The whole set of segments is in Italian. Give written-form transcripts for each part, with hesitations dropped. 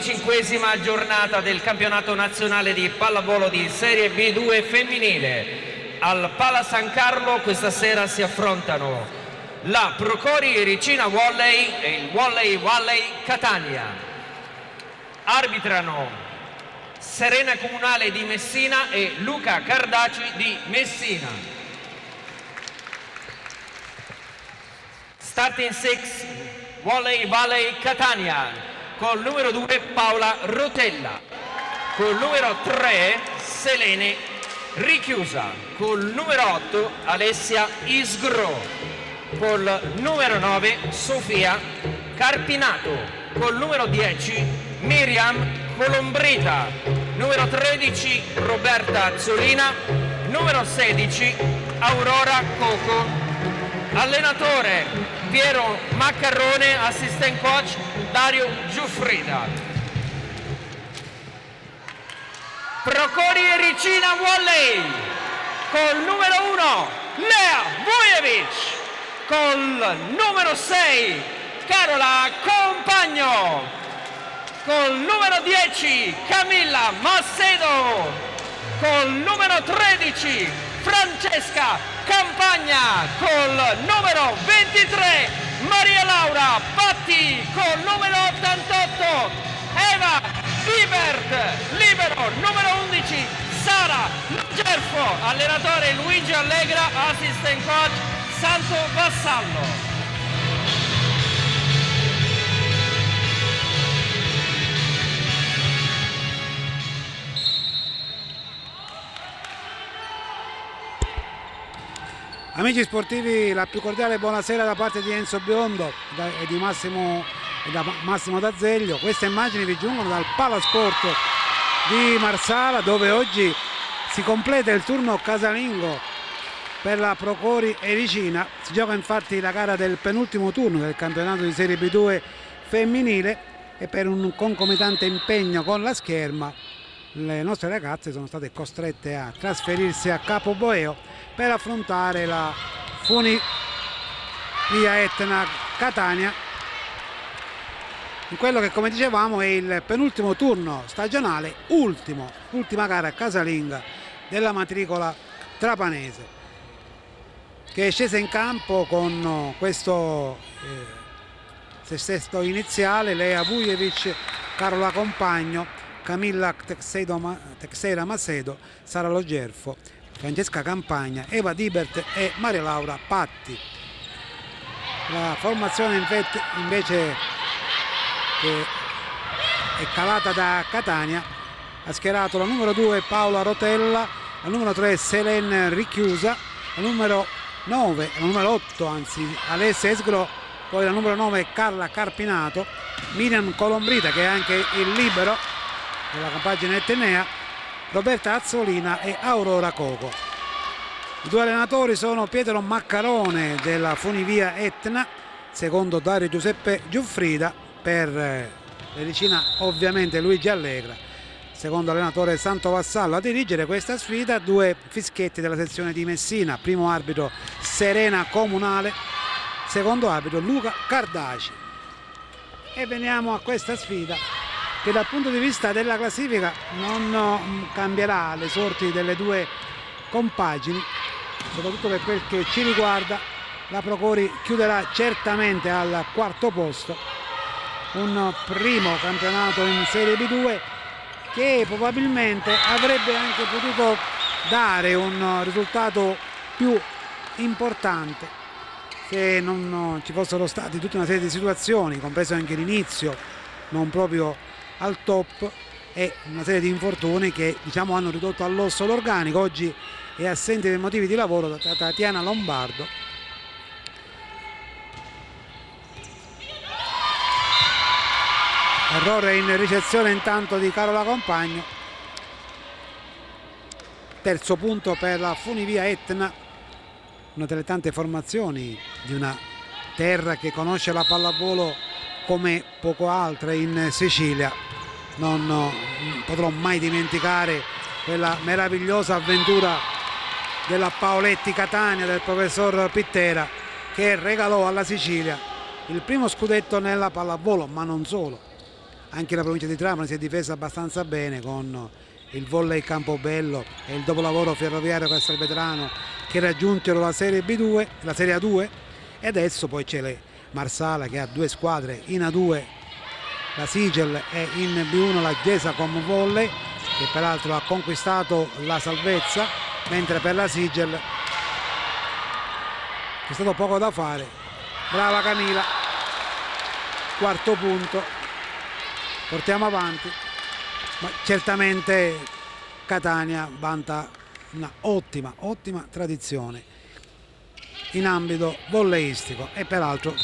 25ª giornata del campionato nazionale di pallavolo di Serie B2 femminile. Al Pala San Carlo questa sera si affrontano la Procori Ricina Volley e il Volley Valley Catania. Arbitrano Serena Comunale di Messina e Luca Cardaci di Messina. Starting six, Volley Valley Catania. Col numero 2 Paola Rotella, col numero 3 Selene Richiusa, col numero 8 Alessia Isgro, col numero 9 Sofia Carpinato, col numero 10 Miriam Colombrita, numero 13 Roberta Zolina, numero 16 Aurora Coco. Allenatore Piero Maccarrone, assistant coach Dario Giuffrida. Procori e Ricina Volley col numero 1 Lea Vujevic, col numero 6 Carola Compagno, col numero 10 Camilla Massedo, col numero 13 Francesca Campagna, col numero 23 Maria Laura Patti, col numero 88 Eva Ibert, libero numero 11 Sara Gerfo, allenatore Luigi Allegra, assistant coach Santo Vassallo. Amici sportivi, la più cordiale buonasera da parte di Enzo Biondo e di Massimo D'Azeglio. Queste immagini vi giungono dal Palasport di Marsala, dove oggi si completa il turno casalingo per la Procori e Ricina. Si gioca infatti la gara del penultimo turno del campionato di Serie B2 femminile e per un concomitante impegno con la scherma le nostre ragazze sono state costrette a trasferirsi a Capoboeo per affrontare la Funivia Etna Catania in quello che, come dicevamo, è il penultimo turno stagionale, ultima gara casalinga della matricola trapanese, che è scesa in campo con questo sesto iniziale: Lea Vujevic, Carola Compagno, Camilla Texeira Macedo, Sara Logerfo, Francesca Campagna, Eva Dibert e Maria Laura Patti. La formazione invece che è calata da Catania ha schierato la numero 2 Paola Rotella, la numero 3 Selene Richiusa, la numero 8 Alessia Esgro, poi la numero 9 Carla Carpinato, Miriam Colombrita, che è anche il libero della compagine etnea, Roberta Azzolina e Aurora Coco. I due allenatori sono Pietro Maccarone della Funivia Etna, secondo Dario Giuseppe Giuffrida, per Ricina ovviamente Luigi Allegra, secondo allenatore Santo Vassallo. A dirigere questa sfida due fischietti della sezione di Messina: primo arbitro Serena Comunale, secondo arbitro Luca Cardaci. E veniamo a questa sfida che dal punto di vista della classifica non cambierà le sorti delle due compagini, soprattutto per quel che ci riguarda. La Procori chiuderà certamente al quarto posto, un primo campionato in Serie B2 che probabilmente avrebbe anche potuto dare un risultato più importante se non ci fossero stati tutta una serie di situazioni, compreso anche l'inizio non proprio al top e una serie di infortuni che, diciamo, hanno ridotto all'osso l'organico. Oggi è assente per motivi di lavoro Tatiana Lombardo. Errore in ricezione intanto di Carola Compagno. Terzo punto per la Funivia Etna, una delle tante formazioni di una terra che conosce la pallavolo come poco altre in Sicilia. Non potrò mai dimenticare quella meravigliosa avventura della Paoletti Catania del professor Pittera, che regalò alla Sicilia il primo scudetto nella pallavolo, ma non solo, anche la provincia di Trapani si è difesa abbastanza bene con il volley Campobello e il dopolavoro ferroviario Castelvetrano, che raggiunsero la Serie B2, la Serie A2, e adesso poi c'è le Marsala che ha 2 squadre in A2, la Sigel, e in B1 la Gesacom Volley, che peraltro ha conquistato la salvezza, mentre per la Sigel c'è stato poco da fare. Brava Camila, quarto punto, portiamo avanti, ma certamente Catania vanta una ottima tradizione in ambito volleistico, e peraltro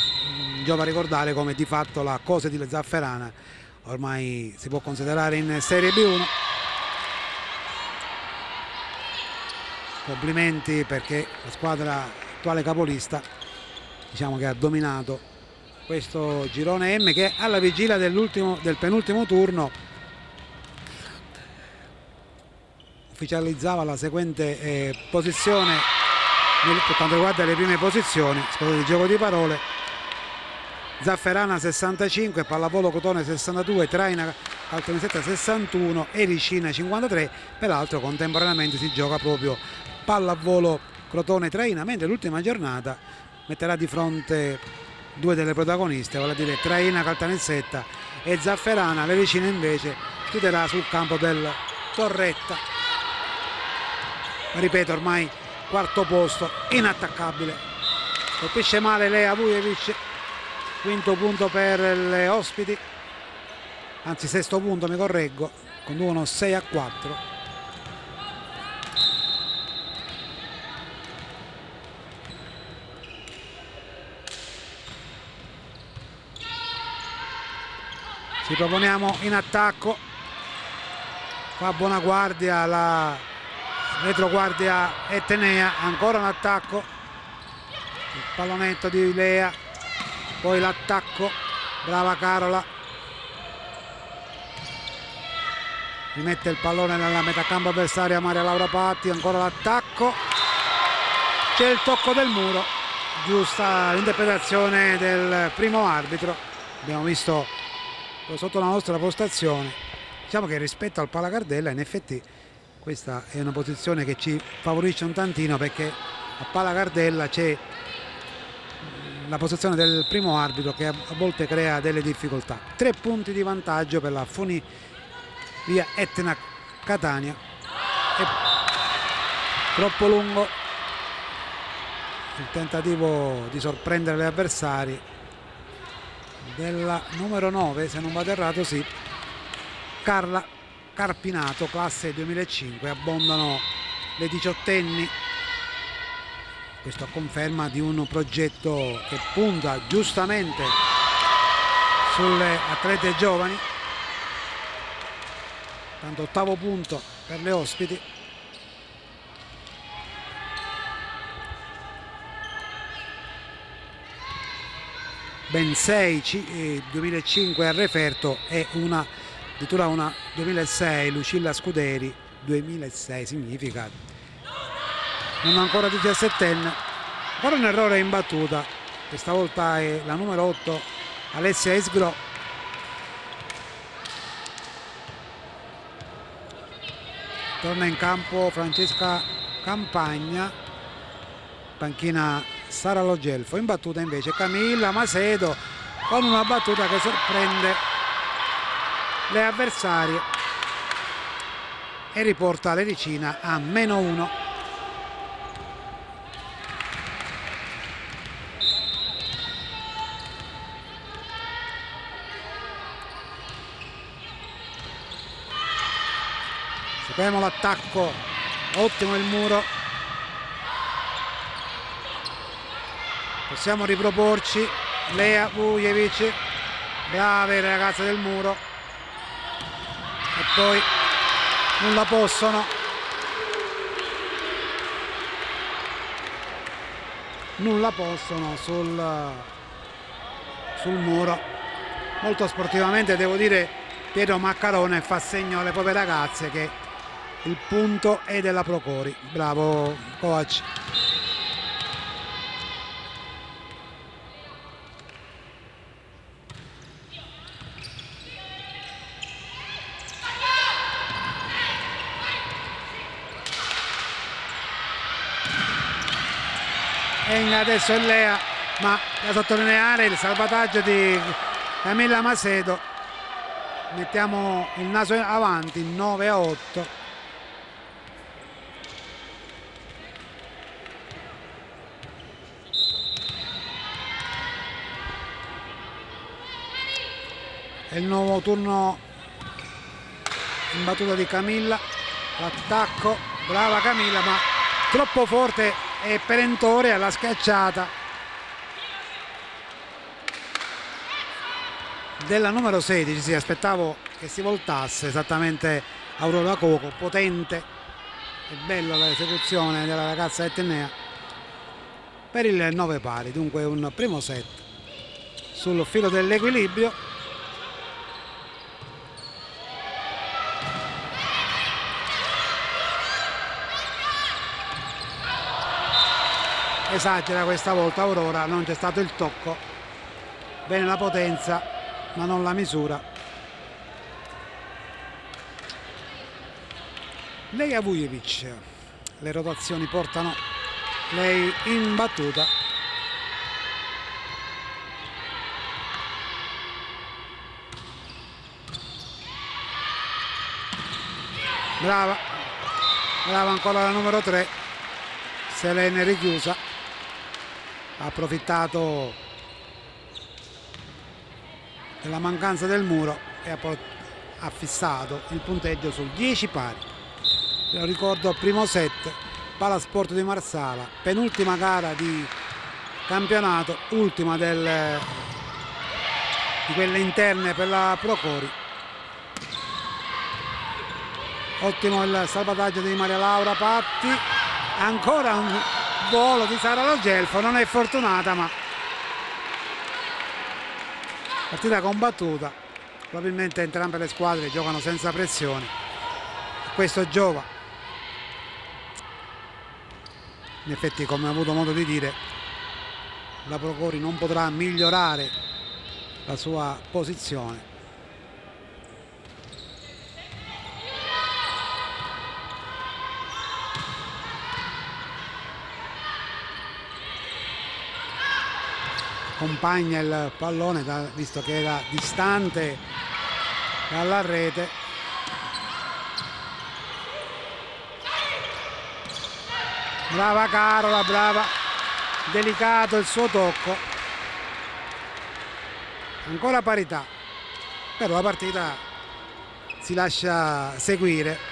giova ricordare come di fatto la Cose di Zafferana ormai si può considerare in Serie B1. Complimenti, perché la squadra attuale capolista, diciamo che ha dominato questo girone M, che alla vigilia del penultimo turno ufficializzava la seguente posizione per quanto riguarda le prime posizioni. Scusate il gioco di parole: Zafferana 65, Pallavolo Crotone 62, Traina Caltanissetta 61, Ericina 53. Peraltro contemporaneamente si gioca proprio Pallavolo Crotone Traina, mentre l'ultima giornata metterà di fronte 2 delle protagoniste, vale a dire Traina Caltanissetta e Zafferana. L'Ericina invece chiuderà sul campo del Torretta. Ripeto, ormai quarto posto, inattaccabile. Colpisce male Lea Vujevic, quinto punto per le ospiti, anzi sesto punto, mi correggo, conducono 6-4. Ci proponiamo in attacco, fa buona guardia la retroguardia Etnea, ancora un attacco, il pallonetto di Lea, poi l'attacco, brava Carola, rimette il pallone nella metacampo avversaria Maria Laura Patti, ancora l'attacco, c'è il tocco del muro, giusta l'interpretazione del primo arbitro. Abbiamo visto sotto la nostra postazione, diciamo che rispetto al Palacardella in effetti questa è una posizione che ci favorisce un tantino, perché a Palacardella c'è la posizione del primo arbitro che a volte crea delle difficoltà. 3 punti di vantaggio per la Funivia Etna Catania. È troppo lungo il tentativo di sorprendere gli avversari della numero 9, se non vado errato, sì, Carla Carpinato, classe 2005. Abbondano le 18enni, questo a conferma di un progetto che punta giustamente sulle atlete giovani. Tanto ottavo punto per le ospiti. Ben 6 2005 a Referto e addirittura una 2006 Lucilla Scuderi. 2006 significa non ancora 17enne. Ancora un errore in battuta, questa volta è la numero 8 Alessia Isgro. Torna in campo Francesca Campagna, panchina Sara Logelfo. In battuta invece Camilla Macedo, con una battuta che sorprende le avversarie e riporta l'Ericina a -1. Sappiamo l'attacco, ottimo il muro, possiamo riproporci. Lea Vujevic, brave le ragazze del muro, e poi non la possono, sul muro. Molto sportivamente, devo dire, Pietro Maccarone fa segno alle proprie ragazze che il punto è della Procori. Bravo coach. e adesso è Lea, ma da sottolineare il salvataggio di Camilla Macedo. Mettiamo il naso avanti, 9-8. È il nuovo turno in battuta di Camilla, l'attacco, brava Camilla, ma troppo forte e perentoria la schiacciata della numero 16. Sì, aspettavo che si voltasse esattamente Aurora Coco, potente e bella l'esecuzione della ragazza etnea per il 9 pari. Dunque un primo set sul filo dell'equilibrio. Esagera questa volta Aurora, non c'è stato il tocco, bene la potenza ma non la misura. Lea Vujevic, le rotazioni portano lei in battuta. Brava, brava ancora la numero 3, Selene richiusa. Ha approfittato della mancanza del muro e ha fissato il punteggio sul 10 pari. Ve lo ricordo, primo set, Palasport di Marsala, penultima gara di campionato, ultima di quelle interne per la Procori. Ottimo il salvataggio di Maria Laura Patti, ancora un volo di Sara Lo Gelfo, non è fortunata, ma partita combattuta. Probabilmente entrambe le squadre giocano senza pressioni, questo giova. In effetti, come ho avuto modo di dire, la Procori non potrà migliorare la sua posizione. Accompagna il pallone, visto che era distante dalla rete. Brava Carola, brava, delicato il suo tocco. Ancora parità, però la partita si lascia seguire.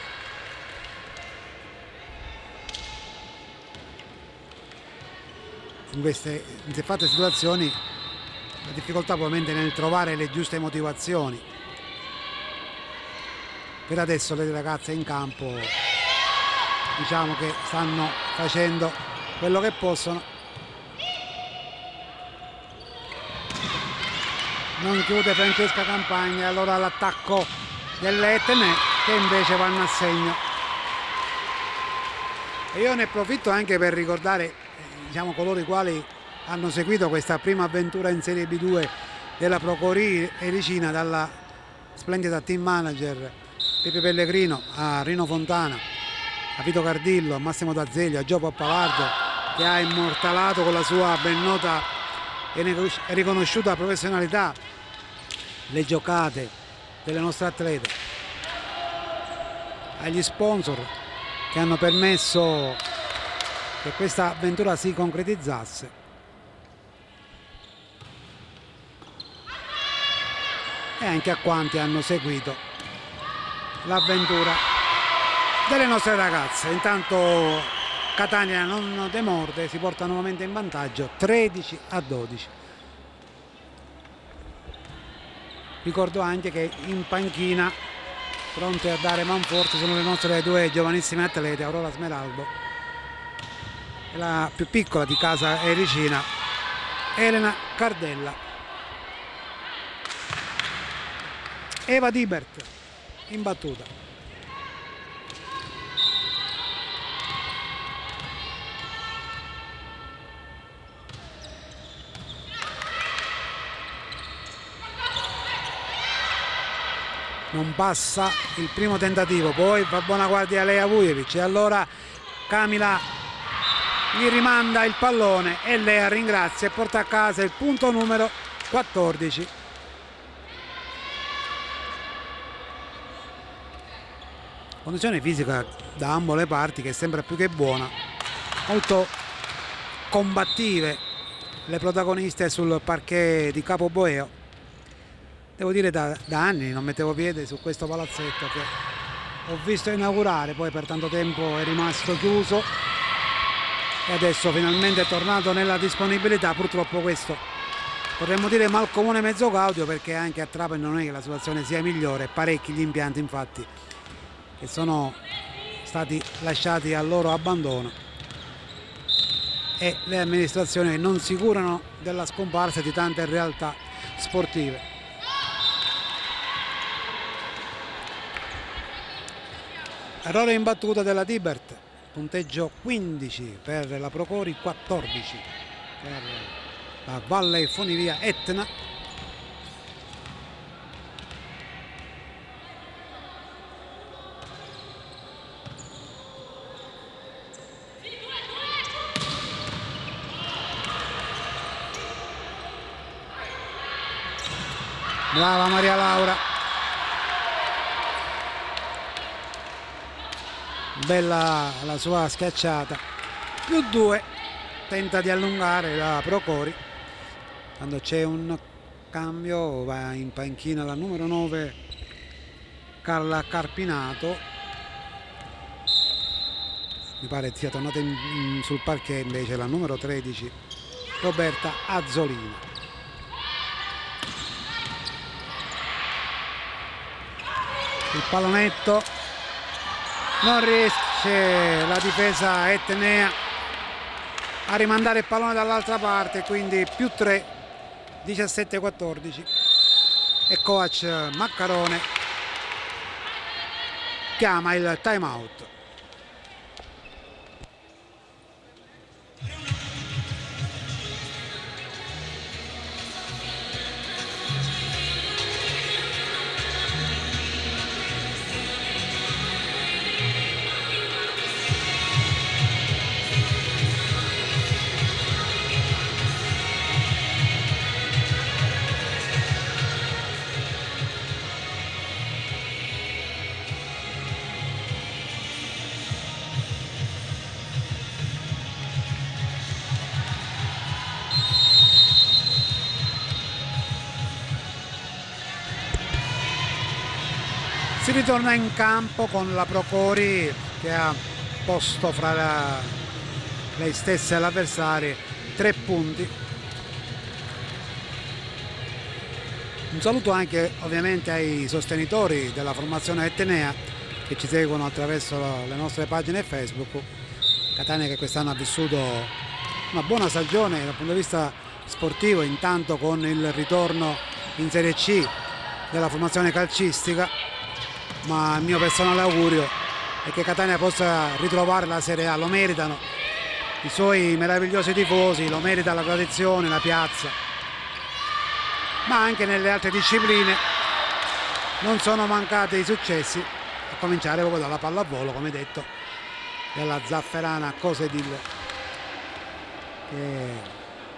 In queste fatte situazioni la difficoltà probabilmente nel trovare le giuste motivazioni. Per adesso le ragazze in campo diciamo che stanno facendo quello che possono. Non chiude Francesca Campagna, allora l'attacco delle Etne che invece vanno a segno. E io ne approfitto anche per ricordare coloro i quali hanno seguito questa prima avventura in Serie B2 della Procori Ericina, dalla splendida team manager Pepe Pellegrino a Rino Fontana, a Vito Cardillo, a Massimo D'Azeglio, a Gio Pappalardo, che ha immortalato con la sua ben nota e riconosciuta professionalità le giocate delle nostre atlete, agli sponsor che hanno permesso che questa avventura si concretizzasse. E anche a quanti hanno seguito l'avventura delle nostre ragazze. Intanto Catania non demorde, si porta nuovamente in vantaggio 13-12. Ricordo anche che in panchina, pronte a dare manforte, sono le nostre due giovanissime atlete, Aurora Smeraldo e la più piccola di casa Ericina, Elena Cardella. Eva Dibert in battuta. Non passa il primo tentativo, poi fa buona guardia Lea Vujevic e allora Camila gli rimanda il pallone e Lea ringrazia e porta a casa il punto numero 14. Condizione fisica da ambo le parti che sembra più che buona, molto combattive le protagoniste sul parquet di Capoboeo. Devo dire da anni non mettevo piede su questo palazzetto che ho visto inaugurare, poi per tanto tempo è rimasto chiuso e adesso finalmente è tornato nella disponibilità. Purtroppo questo potremmo dire mal comune mezzo gaudio, perché anche a Trapani non è che la situazione sia migliore, parecchi gli impianti infatti che sono stati lasciati al loro abbandono e le amministrazioni non si curano della scomparsa di tante realtà sportive. Errore in battuta della Tibert, punteggio 15 per la Procori, 14 per la Valle Fonivia Etna. Brava Maria Laura, bella la sua schiacciata. +2, tenta di allungare la Procori. Quando c'è un cambio va in panchina la numero 9 Carla Carpinato, mi pare sia tornata sul parquet invece la numero 13 Roberta Azzolina. Il pallonetto, non riesce la difesa etnea a rimandare il pallone dall'altra parte, quindi +3, 17-14 e coach Maccarone chiama il time out. Si ritorna in campo con la Procori che ha posto fra lei stessa e l'avversario 3 punti. Un saluto anche ovviamente ai sostenitori della formazione etnea che ci seguono attraverso le nostre pagine Facebook. Catania che quest'anno ha vissuto una buona stagione dal punto di vista sportivo, intanto con il ritorno in Serie C della formazione calcistica, ma il mio personale augurio è che Catania possa ritrovare la Serie A. Lo meritano i suoi meravigliosi tifosi, lo merita la tradizione, la piazza, ma anche nelle altre discipline non sono mancati i successi, a cominciare proprio dalla pallavolo, come detto, della Zafferana Cosedil che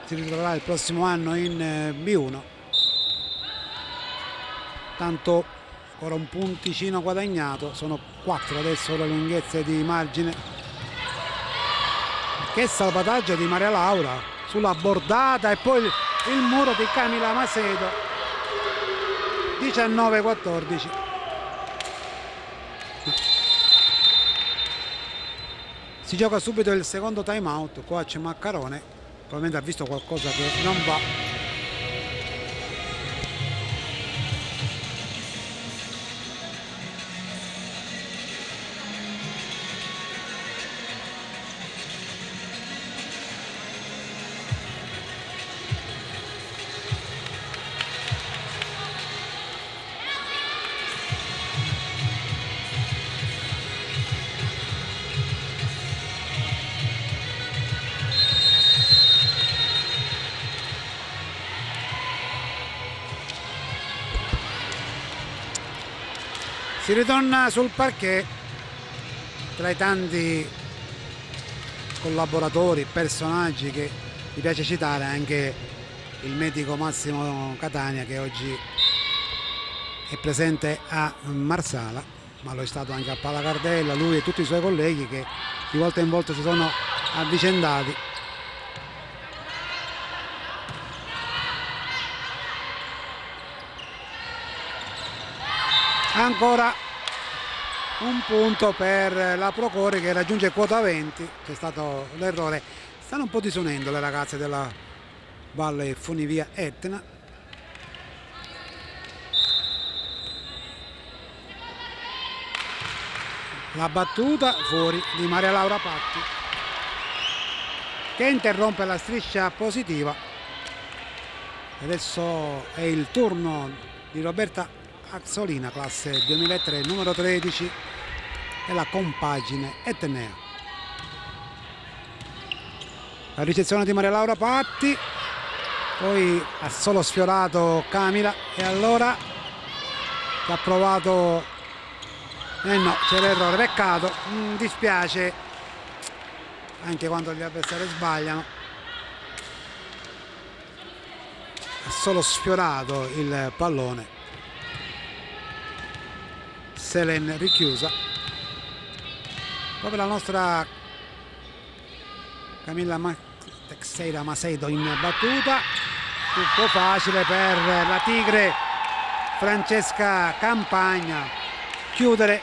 si ritroverà il prossimo anno in B1. Tanto ancora un punticino guadagnato, sono 4 adesso le lunghezze di margine. Che salvataggio di Maria Laura sulla bordata e poi il muro di Camila Macedo. 19-14. Si gioca subito il secondo time out. Coach Maccarone probabilmente ha visto qualcosa che non va. Si ritorna sul parquet tra i tanti collaboratori, personaggi che mi piace citare, anche il medico Massimo Catania, che oggi è presente a Marsala, ma lo è stato anche a Palacardella, lui e tutti i suoi colleghi che di volta in volta si sono avvicendati. Ancora un punto per la Procori, che raggiunge quota 20. C'è stato l'errore. Stanno un po' disunendo le ragazze della Valle Funivia Etna. La battuta fuori di Maria Laura Patti, che interrompe la striscia positiva. Adesso è il turno di Roberta Azzolina, classe 2003, numero 13 della compagine etnea. La ricezione di Maria Laura Patti, poi ha solo sfiorato Camila, e allora ha provato, no, c'è l'errore, peccato, dispiace anche quando gli avversari sbagliano. Ha solo sfiorato il pallone Selen Richiusa. Proprio la nostra Camilla Teixeira Macedo in battuta, tutto facile per la Tigre Francesca Campagna chiudere,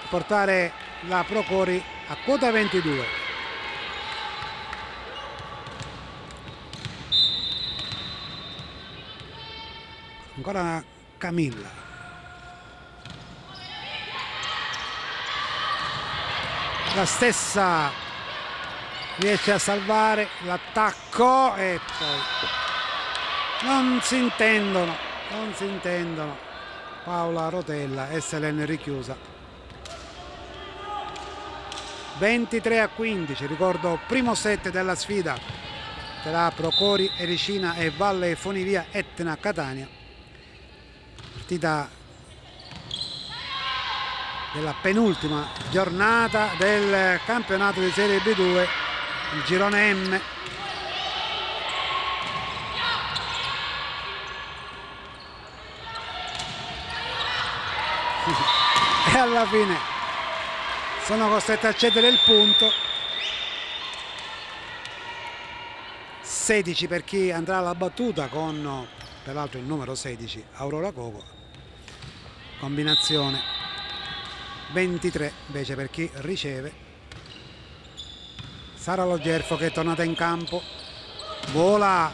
portare la Procori a quota 22. Ancora Camilla, la stessa riesce a salvare l'attacco e poi non si intendono Paola Rotella e Selene Richiusa. 23-15, ricordo primo set della sfida tra Procori Ericina e Valle Funivia Etna Catania, partita della penultima giornata del campionato di Serie B2, il girone M. E alla fine sono costretto a cedere il punto. 16 per chi andrà alla battuta con peraltro il numero 16 Aurora Coco, combinazione 23 invece per chi riceve. Sara Logerfo che è tornata in campo, vola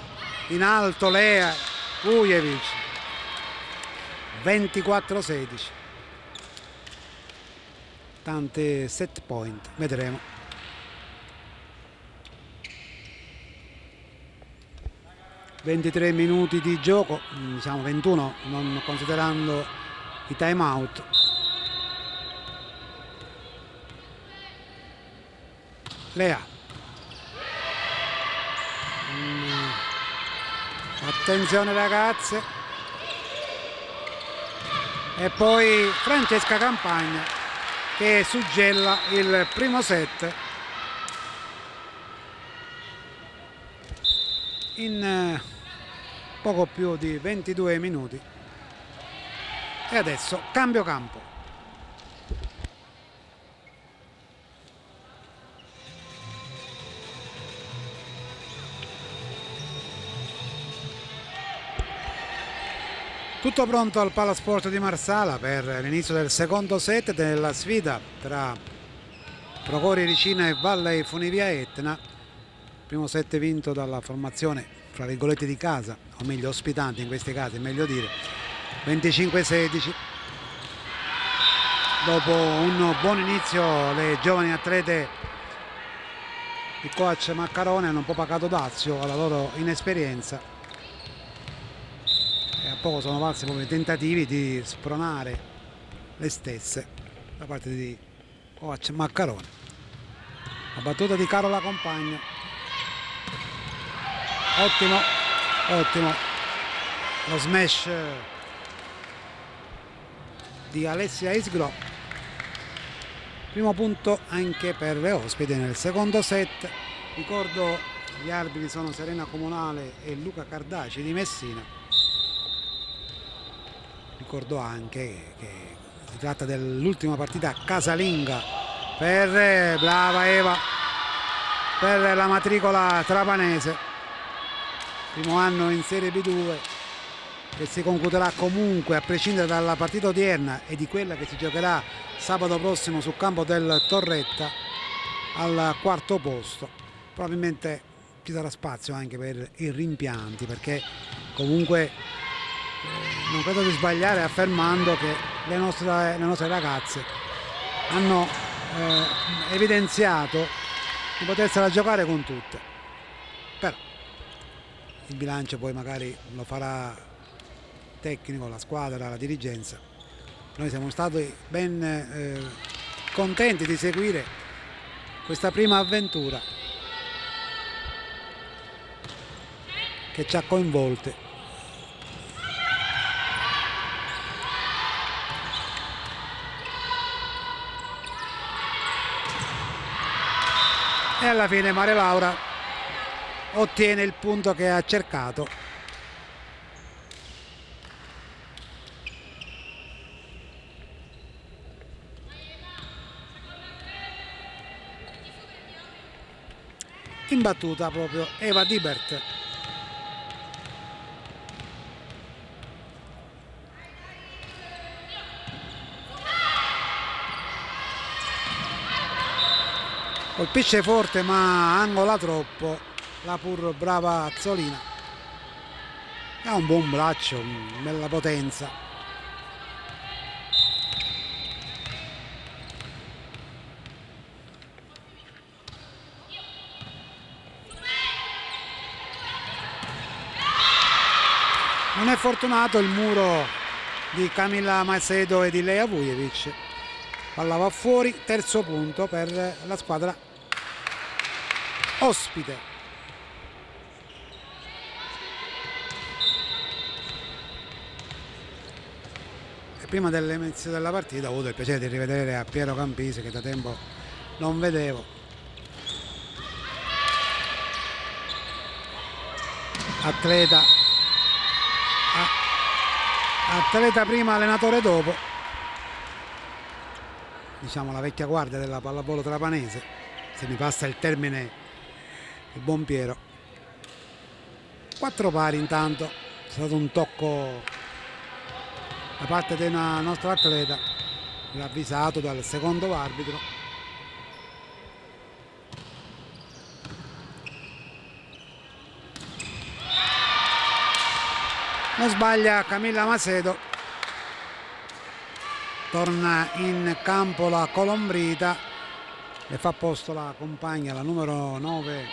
in alto Lea Vujevic, 24-16. Tante set point, vedremo. ...23 minuti di gioco, diciamo 21 non considerando i time out. Lea, attenzione ragazze, e poi Francesca Campagna che suggella il primo set in poco più di 22 minuti. E adesso cambio campo. Tutto pronto al Palasport di Marsala per l'inizio del secondo set della sfida tra Procori Ericina e Valle Funivia Etna. Primo set vinto dalla formazione, fra virgolette, di casa, o meglio ospitante in questi casi, è meglio dire, 25-16. Dopo un buon inizio le giovani atlete di coach Maccarone hanno un po' pagato dazio alla loro inesperienza. E a poco sono valsi proprio i tentativi di spronare le stesse da parte di coach Maccarone. La battuta di Carola Compagno, ottimo lo smash di Alessia Isgro, Primo punto anche per le ospiti nel secondo set. Ricordo gli arbitri sono Serena Comunale e Luca Cardaci di Messina. Ricordo anche che si tratta dell'ultima partita casalinga per brava Eva, per la matricola trapanese. Primo anno in Serie B2 che si concluderà comunque, a prescindere dalla partita odierna e di quella che si giocherà sabato prossimo sul campo del Torretta, al quarto posto. Probabilmente ci sarà spazio anche per i rimpianti, perché comunque non credo di sbagliare affermando che le nostre ragazze hanno evidenziato di potersela giocare con tutte, però il bilancio poi magari lo farà tecnico, la squadra, la dirigenza. Noi siamo stati ben contenti di seguire questa prima avventura che ci ha coinvolte. E alla fine Maria Laura ottiene il punto che ha cercato. Imbattuta proprio Eva Dibert. Colpisce forte ma angola troppo la pur brava Azzolina. Ha un buon braccio, bella potenza. Non è fortunato il muro di Camilla Macedo e di Lea Vujevic. Palla va fuori, terzo punto per la squadra ospite. E prima dell'inizio della partita ho avuto il piacere di rivedere a Piero Campisi, che da tempo non vedevo. Atleta prima, allenatore dopo, diciamo la vecchia guardia della pallavolo trapanese, se mi passa il termine il buon Piero. 4 pari intanto, è stato un tocco da parte della nostra atleta, ravvisato dal secondo arbitro. Non sbaglia Camilla Macedo, torna in campo la Colombrita e fa posto la compagna, la numero 9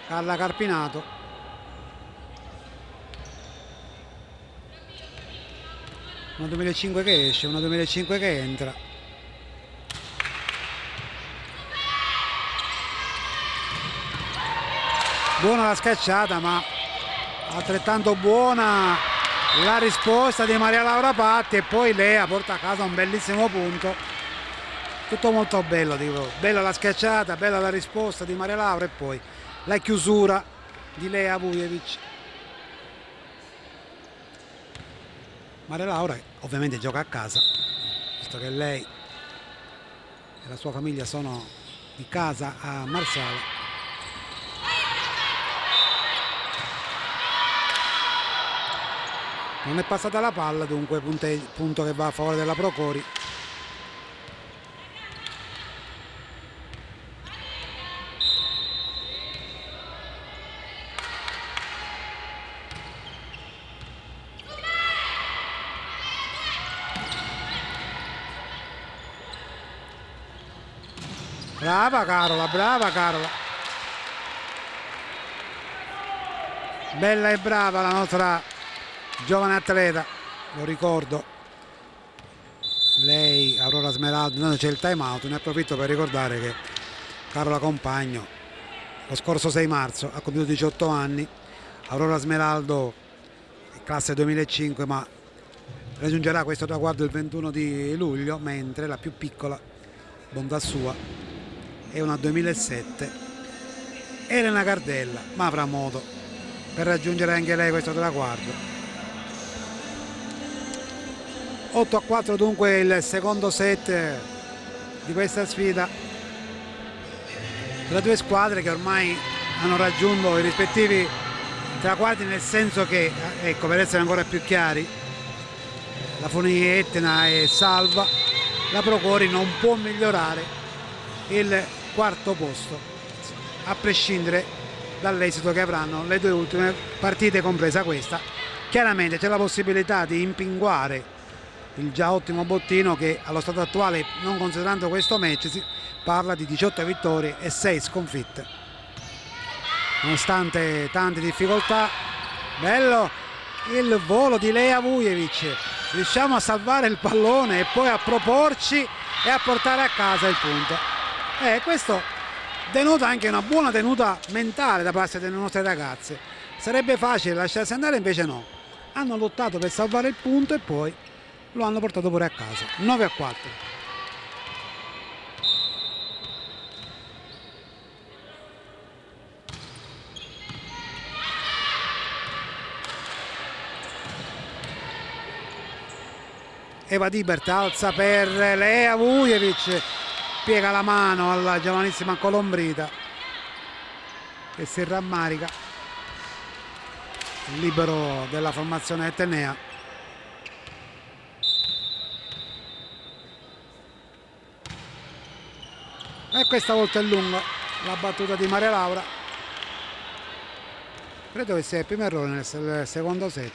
Carla Carpinato. Una 2005 che esce, una 2005 che entra. Buona la scacciata, ma altrettanto buona la risposta di Maria Laura Patti, e poi Lea porta a casa un bellissimo punto. Tutto molto bello, dico. Bella la schiacciata, bella la risposta di Maria Laura e poi la chiusura di Lea Vujevic. Maria Laura ovviamente gioca a casa, visto che lei e la sua famiglia sono di casa a Marsala. Non è passata la palla, dunque punto che va a favore della Procori. Brava Carola, brava Carola. Bella e brava la nostra giovane atleta, lo ricordo. Lei, Aurora Smeraldo, c'è il time out, ne approfitto per ricordare che Carola Compagno lo scorso 6 marzo ha compiuto 18 anni. Aurora Smeraldo è classe 2005, ma raggiungerà questo traguardo il 21 di luglio, mentre la più piccola bontà sua, è una 2007. Elena Cardella, ma avrà modo per raggiungere anche lei questo traguardo. 8-4 dunque il secondo set di questa sfida tra due squadre che ormai hanno raggiunto i rispettivi traguardi, nel senso che, ecco, per essere ancora più chiari, la Foni Etna è salva, la Procori non può migliorare il quarto posto a prescindere dall'esito che avranno le due ultime partite, compresa questa. Chiaramente c'è la possibilità di impinguare il già ottimo bottino che allo stato attuale, non considerando questo match, si parla di 18 vittorie e 6 sconfitte. Nonostante tante difficoltà, bello il volo di Lea Vujevic, riusciamo a salvare il pallone e poi a proporci e a portare a casa il punto. Questo denota anche una buona tenuta mentale da parte delle nostre ragazze. Sarebbe facile lasciarsi andare, invece no, hanno lottato per salvare il punto e poi lo hanno portato pure a casa. 9-4. Eva Dibert alza per Lea Vujevic, piega la mano alla giovanissima Colombrita che si rammarica, il libero della formazione etnea. E questa volta è lunga la battuta di Maria Laura, credo che sia il primo errore nel secondo set.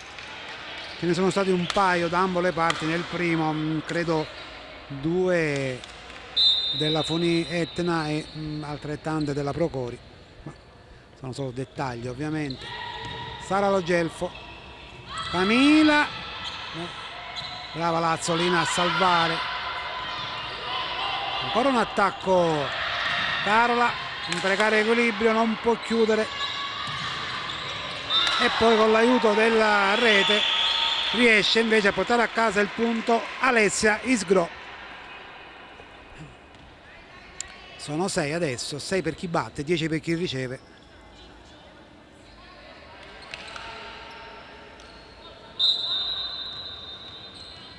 Ce ne sono stati un paio da ambo le parti. Nel primo credo 2 della Foni Etna e altrettante della Procori, ma sono solo dettagli ovviamente. Sara Lo Gelfo, Camila, brava Lazzolina a salvare, ancora un attacco. Carola in precario equilibrio, non può chiudere, e poi con l'aiuto della rete riesce invece a portare a casa il punto Alessia Isgro. Sono 6 adesso, 6 per chi batte, 10 per chi riceve.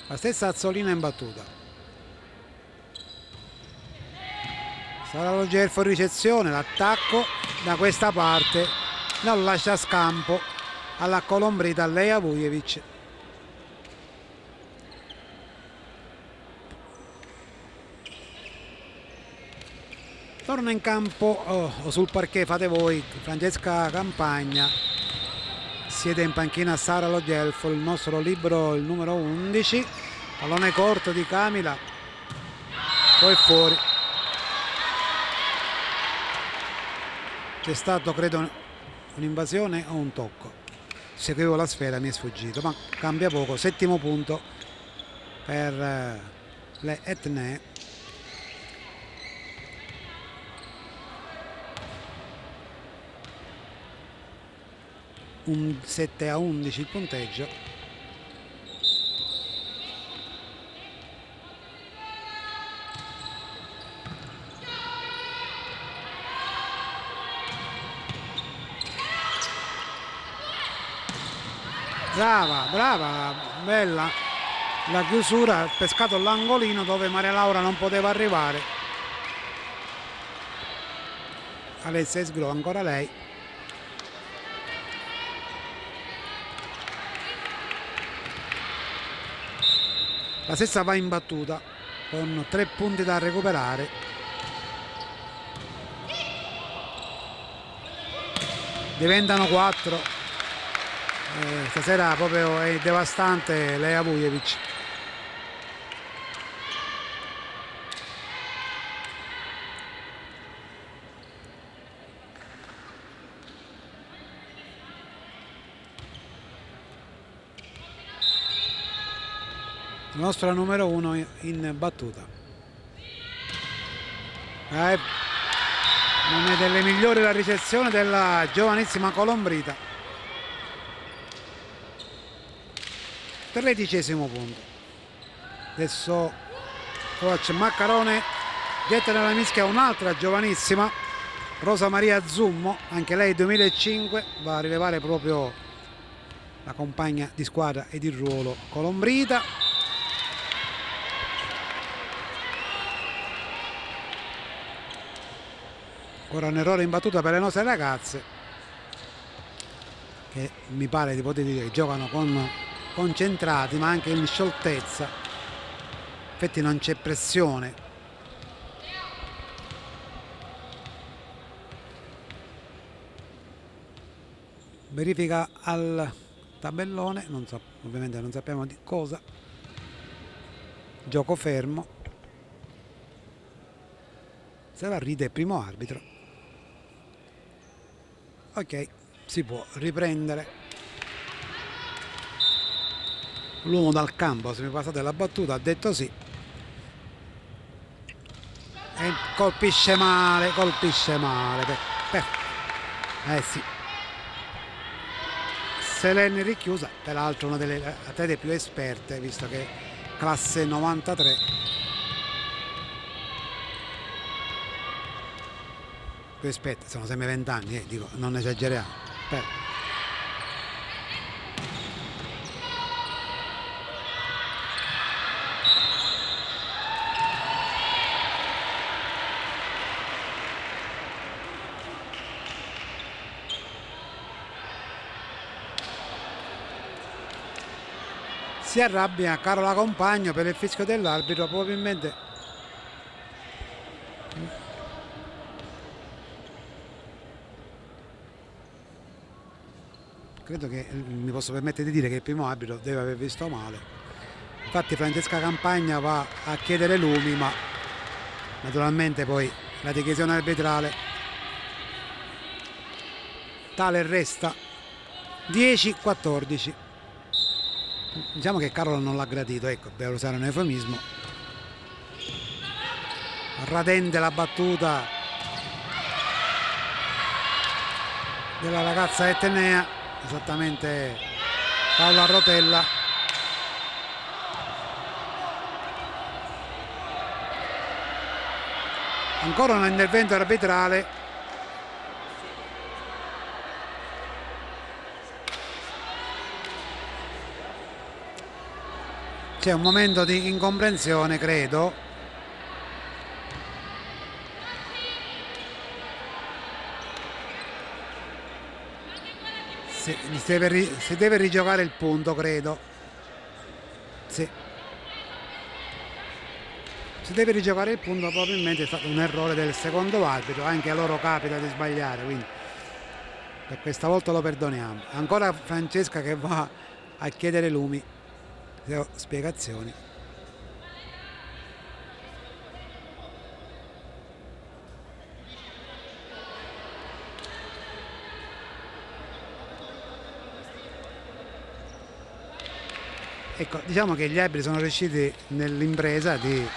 La stessa Azzolina in battuta. Sarà Lo Gelfo in ricezione, l'attacco da questa parte non lascia scampo alla Colombrita Lea Vujevic. Torna in campo o sul parquet, fate voi, Francesca Campagna. Siede in panchina Sara Lo Gelfo, il nostro libero, il numero 11. Pallone corto di Camila, poi fuori. C'è stato, credo, un'invasione o un tocco. Seguivo la sfera, mi è sfuggito, ma cambia poco. Settimo punto per le etnee. Un 7-11 il punteggio. Brava, bella la chiusura, ha pescato l'angolino dove Maria Laura non poteva arrivare. Alessia Isgro, ancora lei. La stessa va in battuta con 3 punti da recuperare. Diventano 4. Stasera proprio è devastante Lea Vujevic. Il nostro numero 1 in battuta. Non è delle migliori la ricezione della giovanissima Colombrita. 13° punto. Adesso coach Maccarone Getta nella mischia un'altra giovanissima, Rosa Maria Zummo, anche lei 2005, va a rilevare proprio la compagna di squadra e di ruolo Colombrita. Ora un errore in battuta per le nostre ragazze, che mi pare di poter dire che giocano concentrati ma anche in scioltezza. Infatti non c'è pressione. Verifica al tabellone, non so, ovviamente non sappiamo di cosa. Gioco fermo. Sevarride primo arbitro. Ok, si può riprendere. L'uomo dal campo, se mi passate la battuta, ha detto sì. E colpisce male, colpisce male. Sì. Selene Richiusa, peraltro una delle atlete più esperte, visto che classe 93. Più esperte, sono sempre 20 anni, dico, non esageriamo. Si arrabbia Carola Compagno per il fischio dell'arbitro, probabilmente credo che mi posso permettere di dire che il primo arbitro deve aver visto male. Infatti Francesca Campagna va a chiedere lumi, ma naturalmente poi la decisione arbitrale tale resta. 10-14. Diciamo che Carola non l'ha gradito, ecco, per usare un eufemismo. Radente la battuta della ragazza etnea, esattamente Paola Rotella. Ancora un intervento arbitrale. C'è un momento di incomprensione, credo. Si deve rigiocare il punto, credo. Sì. Si deve rigiocare il punto, probabilmente è stato un errore del secondo arbitro, anche a loro capita di sbagliare, quindi per questa volta lo perdoniamo. Ancora Francesca che va a chiedere lumi. Spiegazioni. Ecco, diciamo che gli arbitri sono riusciti nell'impresa di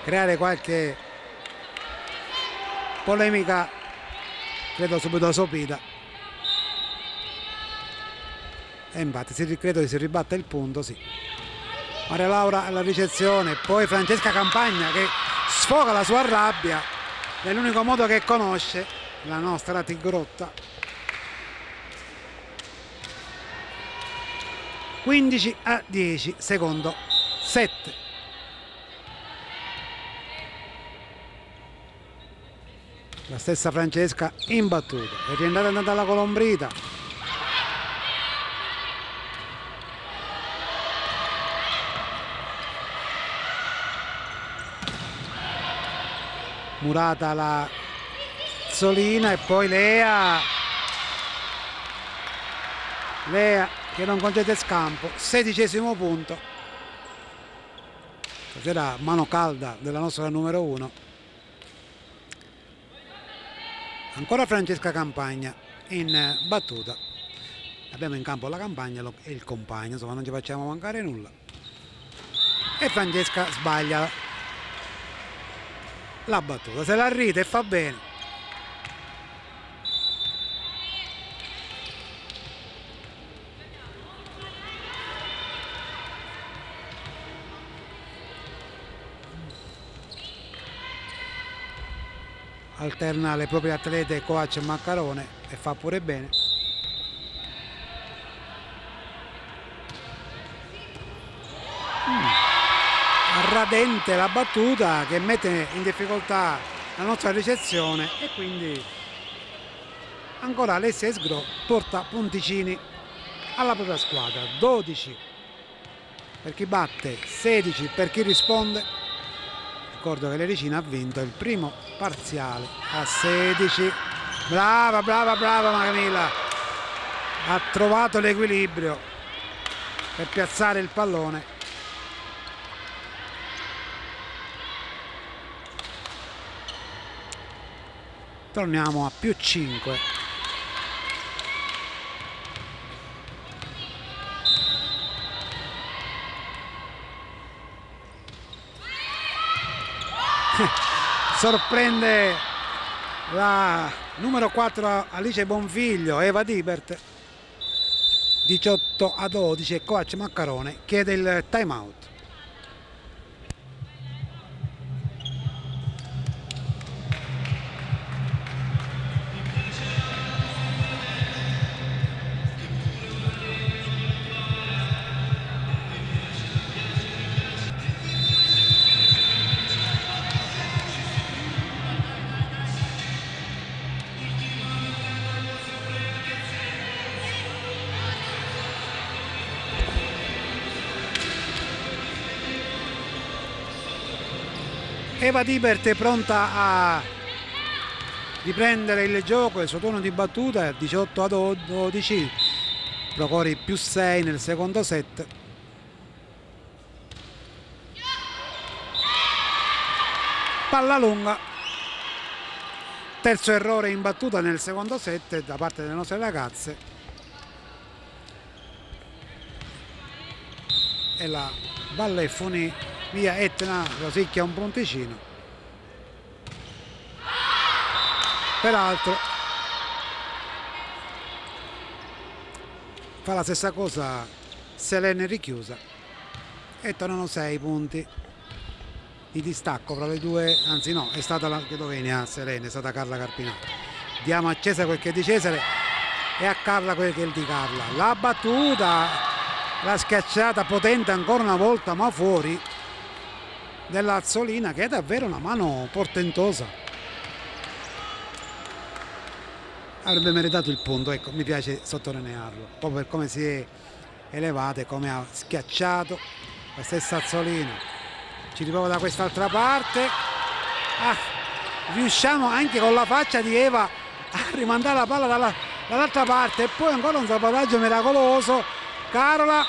creare qualche polemica, credo subito sopita. E infatti credo che si ribatta il punto, sì. Maria Laura alla ricezione, poi Francesca Campagna che sfoga la sua rabbia nell'unico modo che conosce, la nostra Tigrotta. 15-10, secondo 7. La stessa Francesca imbattuta, è rientrata dalla Colombrita. Murata la Zolina e poi Lea che non concede scampo. 16° punto. Stasera mano calda della nostra numero 1. Ancora Francesca Campagna in battuta. Abbiamo in campo la Campagna e il compagno, insomma non ci facciamo mancare nulla. E Francesca sbaglia la battuta, se la ride e fa bene. alterna le proprie atlete Coach e Maccarone e fa pure bene. Radente la battuta che mette in difficoltà la nostra ricezione e quindi ancora Alessia Esgro porta punticini alla propria squadra. 12 per chi batte, 16 per chi risponde. Ricordo che l'Ericina ha vinto il primo parziale a 16. Brava Camilla, ha trovato l'equilibrio per piazzare il pallone. Torniamo a più 5. Sorprende la numero 4 Alice Bonfiglio, Eva Dibert. 18-12 e Coach Maccarone chiede il time out. Eva Dibert è pronta a riprendere il gioco, il suo turno di battuta. 18-12, Procori più 6 nel secondo set. Palla lunga, terzo errore in battuta nel secondo set da parte delle nostre ragazze e la Vallefoni via Etna rosicchia un punticino. Peraltro fa la stessa cosa Selene Richiusa e tornano 6 punti di distacco fra le due, anzi no, è stata la Chedovenia Selene, è stata Carla Carpinato. Diamo a Cesare quel che è di Cesare e a Carla quel che è di Carla. La battuta, la schiacciata potente ancora una volta, ma fuori, della Azzolina, che è davvero una mano portentosa. Avrebbe meritato il punto, ecco, mi piace sottolinearlo, proprio per come si è elevata e come ha schiacciato la stessa Azzolina. Ci riprovo da quest'altra parte. Riusciamo anche con la faccia di Eva a rimandare la palla dall'altra parte e poi ancora un salvataggio miracoloso. Carola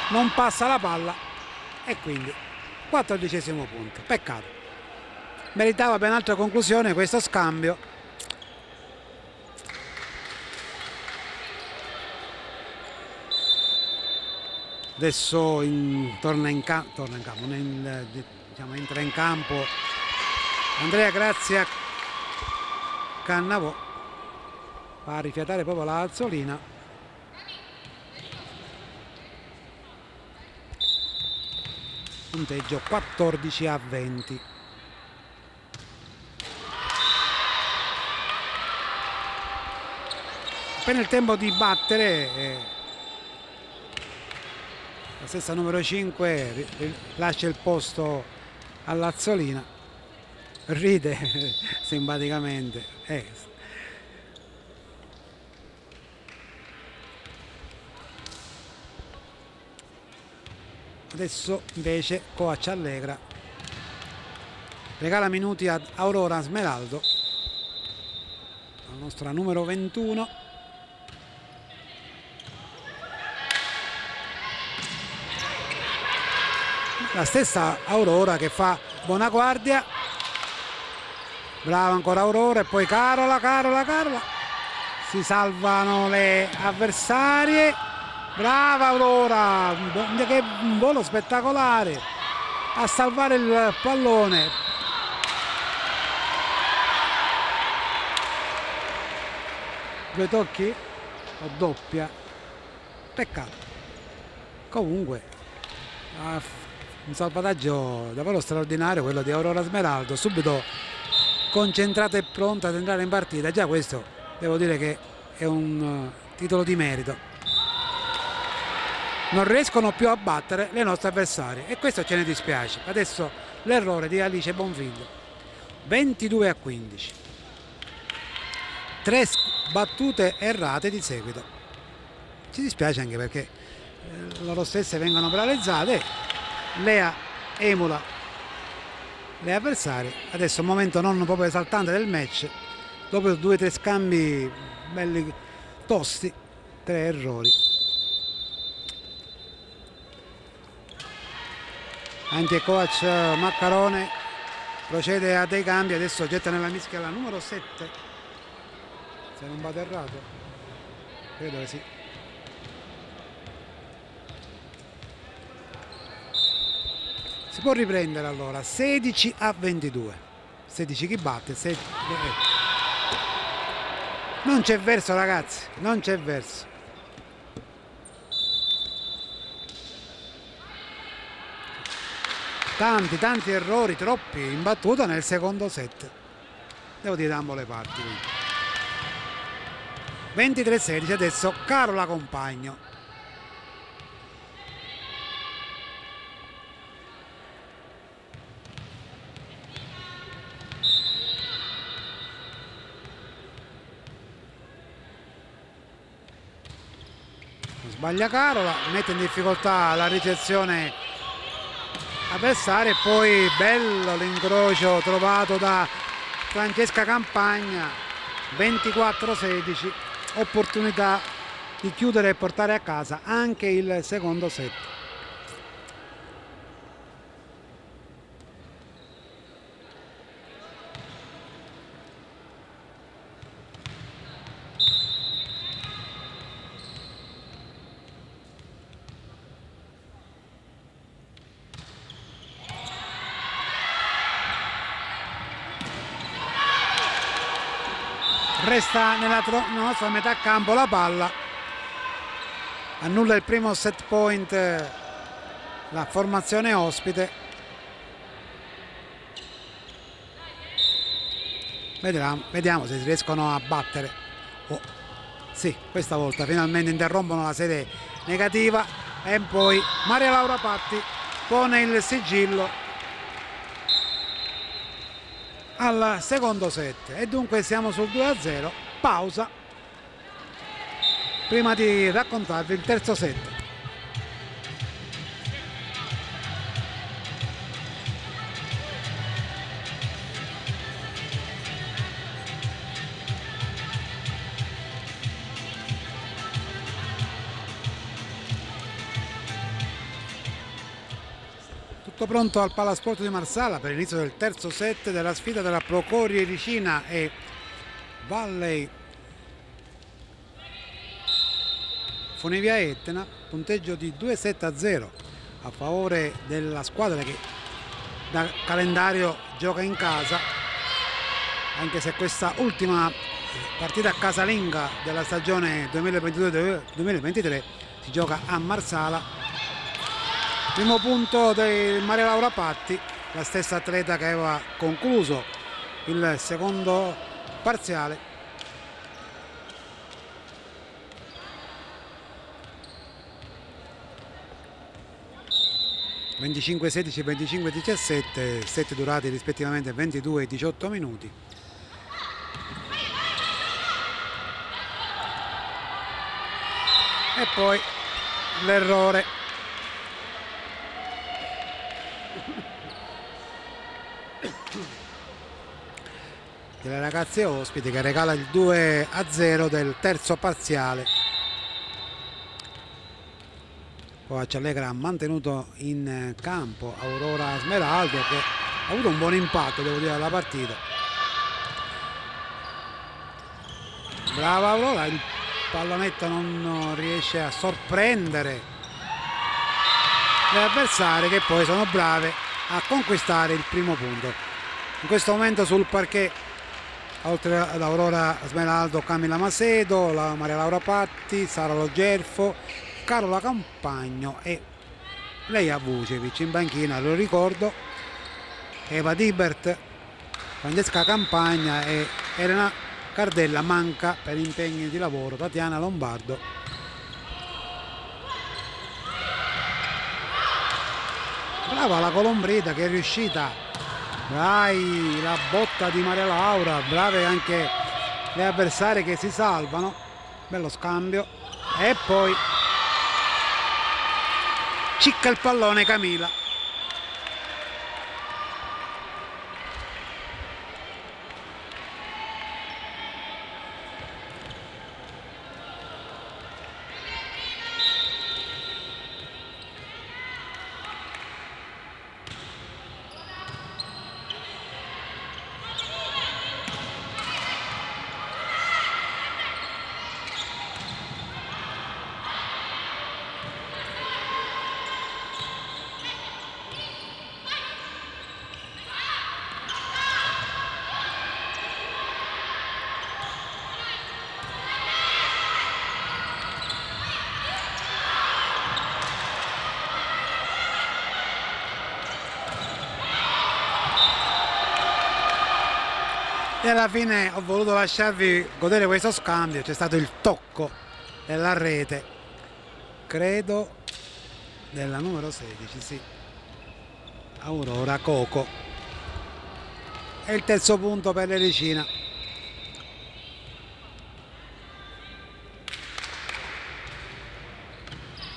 non passa la palla e quindi 14° punto. Peccato, meritava ben altra conclusione questo scambio. Adesso entra in campo Andrea Grazia Cannavò, fa rifiatare proprio la Azzolina. Punteggio 14-20. Appena il tempo di battere, la stessa numero 5 lascia il posto all'Azzolina, ride simpaticamente. Adesso invece Coach Allegra regala minuti ad Aurora Smeraldo, la nostra numero 21. La stessa Aurora che fa buona guardia. Brava ancora Aurora e poi Carola. Si salvano le avversarie. Brava Aurora, che un volo spettacolare a salvare il pallone. Due tocchi o doppia, peccato. Comunque un salvataggio davvero straordinario quello di Aurora Smeraldo, subito concentrata e pronta ad entrare in partita. Già questo devo dire che è un titolo di merito. Non riescono più a battere le nostre avversarie e questo ce ne dispiace. Adesso l'errore di Alice Bonfiglio, 22-15, 3 battute errate di seguito. Ci dispiace anche perché loro stesse vengono penalizzate. Lea emula le avversarie. Adesso un momento non proprio esaltante del match, dopo 2 o 3 scambi belli tosti, 3 errori. Anche coach Maccarone procede a dei cambi, adesso getta nella mischia la numero 7, se non vado errato, credo che sì. Si può riprendere allora, 16-22. 16 chi batte? Non c'è verso ragazzi, non c'è verso. Tanti errori, troppi in battuta nel secondo set. Devo dire da ambo le parti. 23-16 adesso Carola Compagno. Sbaglia Carola, mette in difficoltà la ricezione avversaria e poi bello l'incrocio trovato da Francesca Campagna. 24-16, opportunità di chiudere e portare a casa anche il secondo set. Resta nella nostra metà campo la palla, annulla il primo set point la formazione ospite. Vediamo se riescono a battere. Sì, questa volta finalmente interrompono la serie negativa e poi Maria Laura Patti pone il sigillo al secondo set e dunque siamo sul 2-0. Pausa prima di raccontarvi il terzo set. Tutto pronto al Palasport di Marsala per l'inizio del terzo set della sfida tra Procori Ericina e Valley Funivia Etna. Punteggio di 2-7-0 a favore della squadra che da calendario gioca in casa, anche se questa ultima partita casalinga della stagione 2022-2023 si gioca a Marsala. Primo punto di Maria Laura Patti, la stessa atleta che aveva concluso il secondo parziale. (25-16 e 25-17), set durati rispettivamente 22 e 18 minuti. E poi l'errore delle ragazze ospiti che regala il 2-0 del terzo parziale. Coach Allegra ha mantenuto in campo Aurora Smeraldo, che ha avuto un buon impatto, devo dire, alla partita. Brava Aurora, il pallonetto non riesce a sorprendere le avversarie, che poi sono brave a conquistare il primo punto. In questo momento sul parquet, oltre ad Aurora Smeraldo, Camilla Macedo, Maria Laura Patti, Sara Logerfo, Carola Campagno e Leja Vucevic in panchina, lo ricordo, Eva Dibert, Francesca Campagna e Elena Cardella manca per impegni di lavoro Tatiana Lombardo. Brava la Colombrita che è riuscita, dai, la botta di Maria Laura, brave anche le avversarie che si salvano, bello scambio, e poi cicca il pallone Camila. E alla fine ho voluto lasciarvi godere questo scambio, c'è stato il tocco della rete, credo della numero 16, sì, Aurora Coco, e il terzo punto per l'Ericina.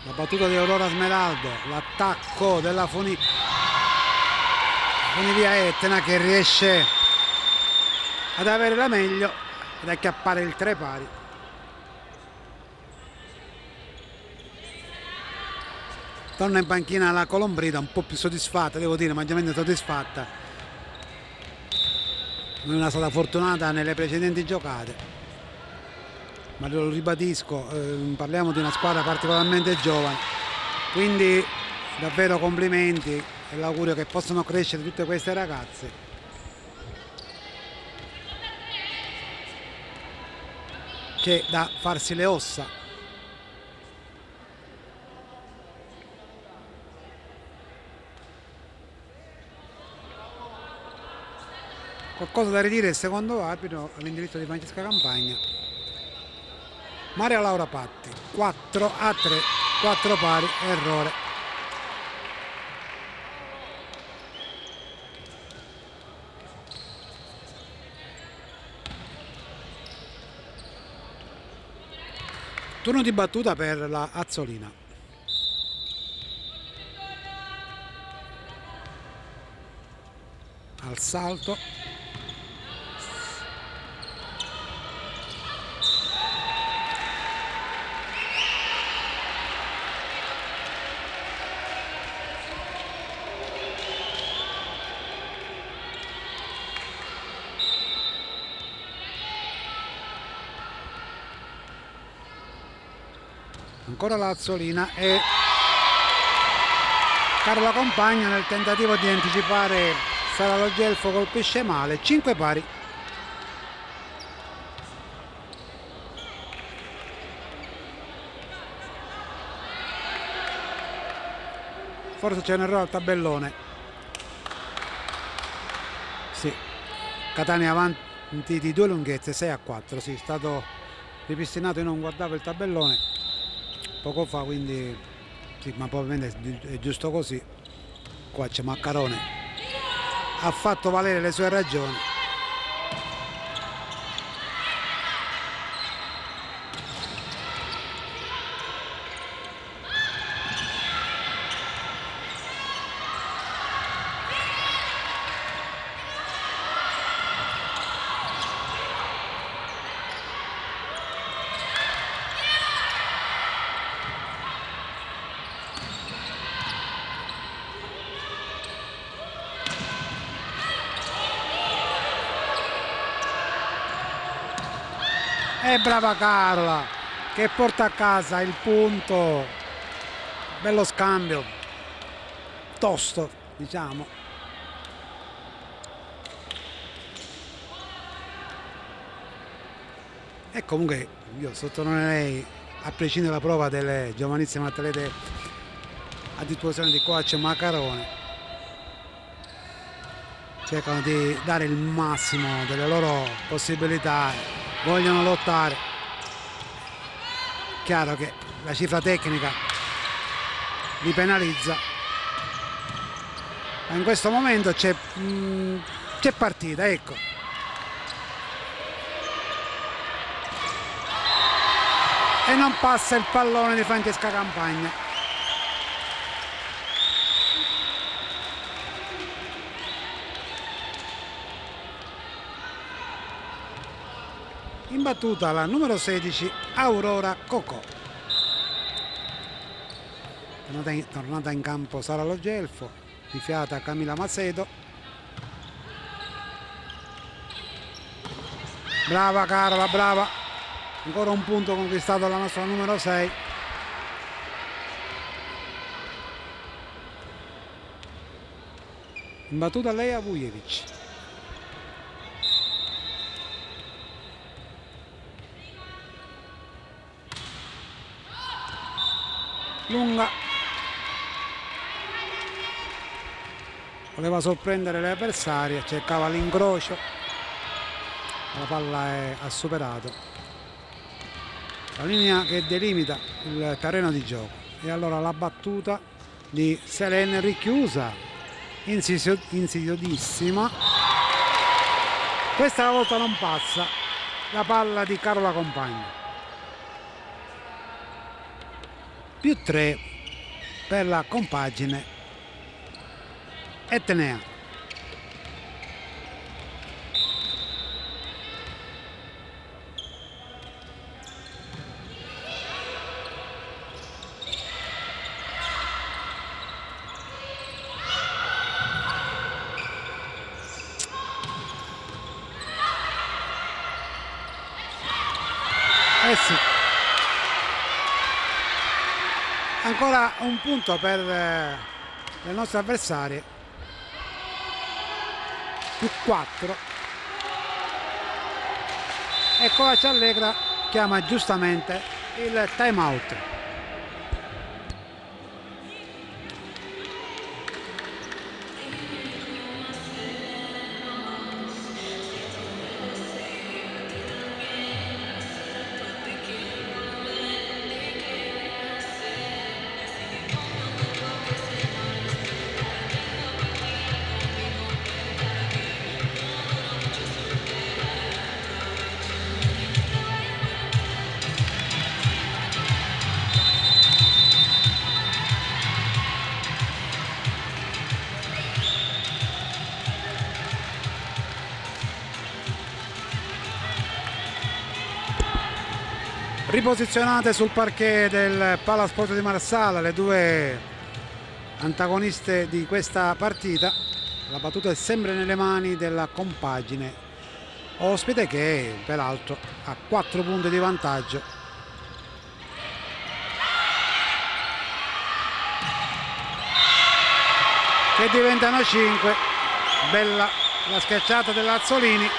La battuta di Aurora Smeraldo, l'attacco della Funivia Etna che riesce ad avere la meglio ed acchiappare il 3 pari. Torna in panchina la Colombrita, un po' più soddisfatta, devo dire, maggiormente soddisfatta. Non è stata fortunata nelle precedenti giocate, ma lo ribadisco, parliamo di una squadra particolarmente giovane, quindi davvero complimenti e l'augurio che possano crescere tutte queste ragazze. C'è da farsi le ossa. Qualcosa da ridire il secondo arbitro all'indirizzo di Francesca Campagna. Maria Laura Patti, 4-3, 4 pari, errore. Turno di battuta per la Azzolina. Al salto. Ancora la Azzolina e Carla Compagna nel tentativo di anticipare Sara Lo Gelfo colpisce male, 5 pari. Forse c'è un errore al tabellone. Sì, Catania avanti di 2 lunghezze, 6-4, sì, è stato ripristinato, io non guardavo il tabellone poco fa, quindi sì, ma probabilmente è giusto così. Qua c'è Maccarone, ha fatto valere le sue ragioni. E brava Carola che porta a casa il punto, bello scambio, tosto diciamo. E comunque io sottolineerei, a prescindere dalla prova delle giovanissime atlete a disposizione di coach Macarone, cercano di dare il massimo delle loro possibilità, vogliono lottare. Chiaro che la cifra tecnica li penalizza, ma in questo momento c'è partita, ecco. E non passa il pallone di Francesca Campagna. In battuta la numero 16 Aurora Cocò. Tornata in campo Sara Logelfo, di fiata Camilla Macedo. Brava Carola, brava. Ancora un punto conquistato dalla nostra numero 6. In battuta Leia Vujevic. Lunga, voleva sorprendere le avversarie, cercava l'incrocio, la palla ha superato la linea che delimita il terreno di gioco, e allora la battuta di Selene richiusa, insidiosissima. Questa volta non passa la palla di Carola Compagna. Più 3 per la compagine etnea. Sì. Ancora un punto per le nostre avversarie, più 4, e Coach Allegra chiama giustamente il time out. Riposizionate sul parquet del Palasport di Marsala le due antagoniste di questa partita. La battuta è sempre nelle mani della compagine ospite, che peraltro ha 4 punti di vantaggio. Che diventano 5. Bella la schiacciata dell'Azzolini.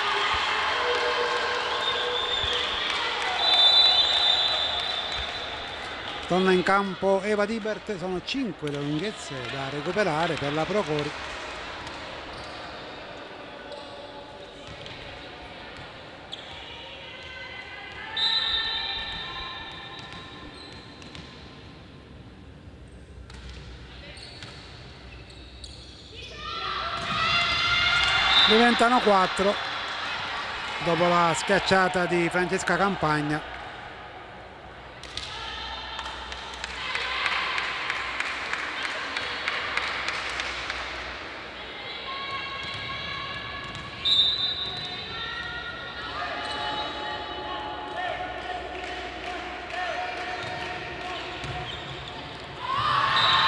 Torna in campo Eva Dibert, sono 5 le lunghezze da recuperare per la Procori. Diventano 4 dopo la schiacciata di Francesca Campagna.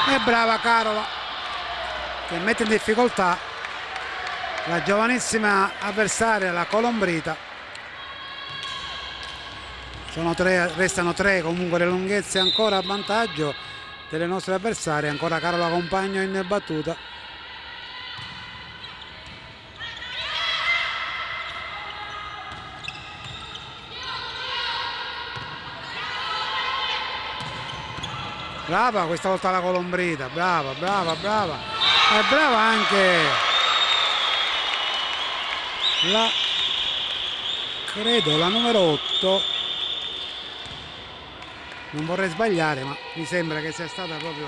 E brava Carola, che mette in difficoltà la giovanissima avversaria, la Colombrita. Restano 3 comunque le lunghezze ancora a vantaggio delle nostre avversarie. Ancora Carola Compagno in battuta. Brava questa volta la Colombrita, brava, brava, brava. E brava anche la, credo, la numero 8. Non vorrei sbagliare, ma mi sembra che sia stata proprio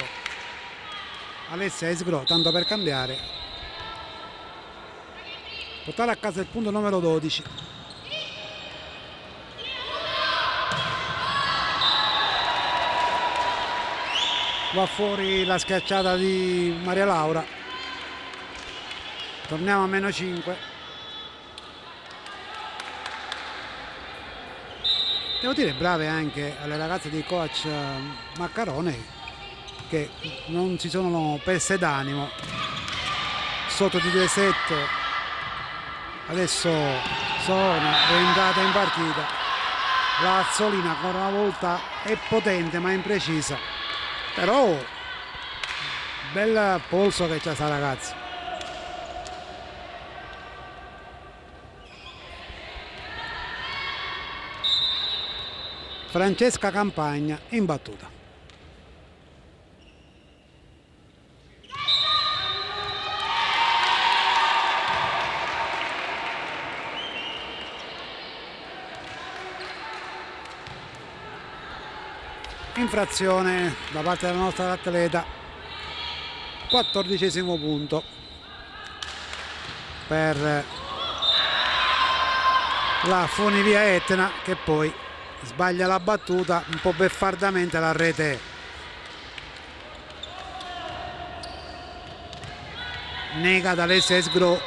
Alessia Esgro, tanto per cambiare. Portare a casa il punto numero 12. Va fuori la schiacciata di Maria Laura. Torniamo a meno 5. Devo dire brave anche alle ragazze di coach Maccarone, che non si sono perse d'animo, sotto di 2-7 adesso sono rientrate in partita. La Azzolina ancora una volta è potente ma imprecisa, però bel polso che c'ha sta ragazza. Francesca Campagna in battuta. Infrazione da parte della nostra atleta, 14° punto per la Funivia Etna, che poi sbaglia la battuta un po' beffardamente. La rete nega ad Alessia Esgro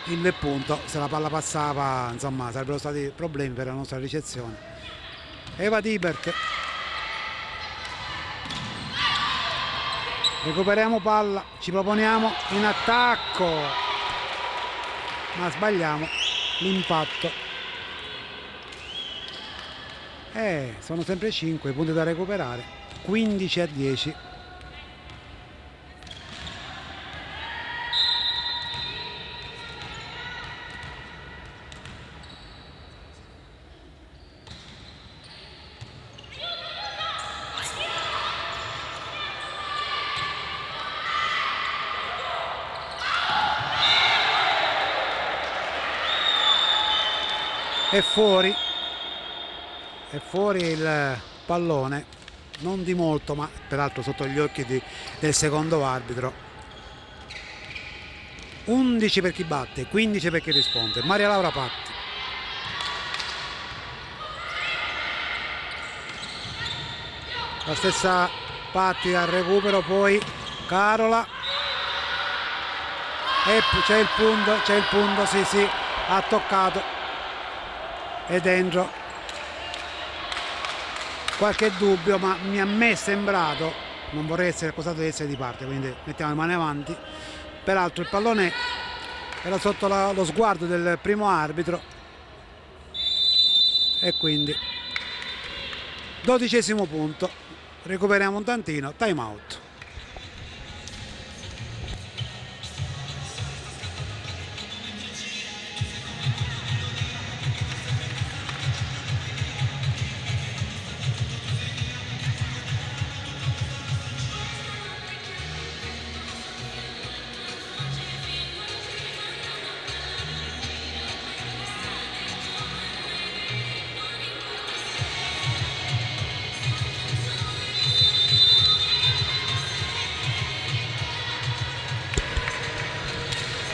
il punto. Se la palla passava, insomma, sarebbero stati problemi per la nostra ricezione. Eva Dibert, recuperiamo palla, ci proponiamo in attacco ma sbagliamo l'impatto. Sono sempre 5 punti da recuperare, 15-10. È fuori il pallone, non di molto, ma peraltro sotto gli occhi del secondo arbitro. 11 per chi batte, 15 per chi risponde. Maria Laura Patti. La stessa Patti al recupero, poi Carola. E c'è il punto, sì, ha toccato. È dentro. Qualche dubbio, ma a me è sembrato, non vorrei essere accusato di essere di parte, quindi mettiamo le mani avanti. Peraltro il pallone era sotto lo sguardo del primo arbitro e quindi 12° punto. Recuperiamo un tantino, time out.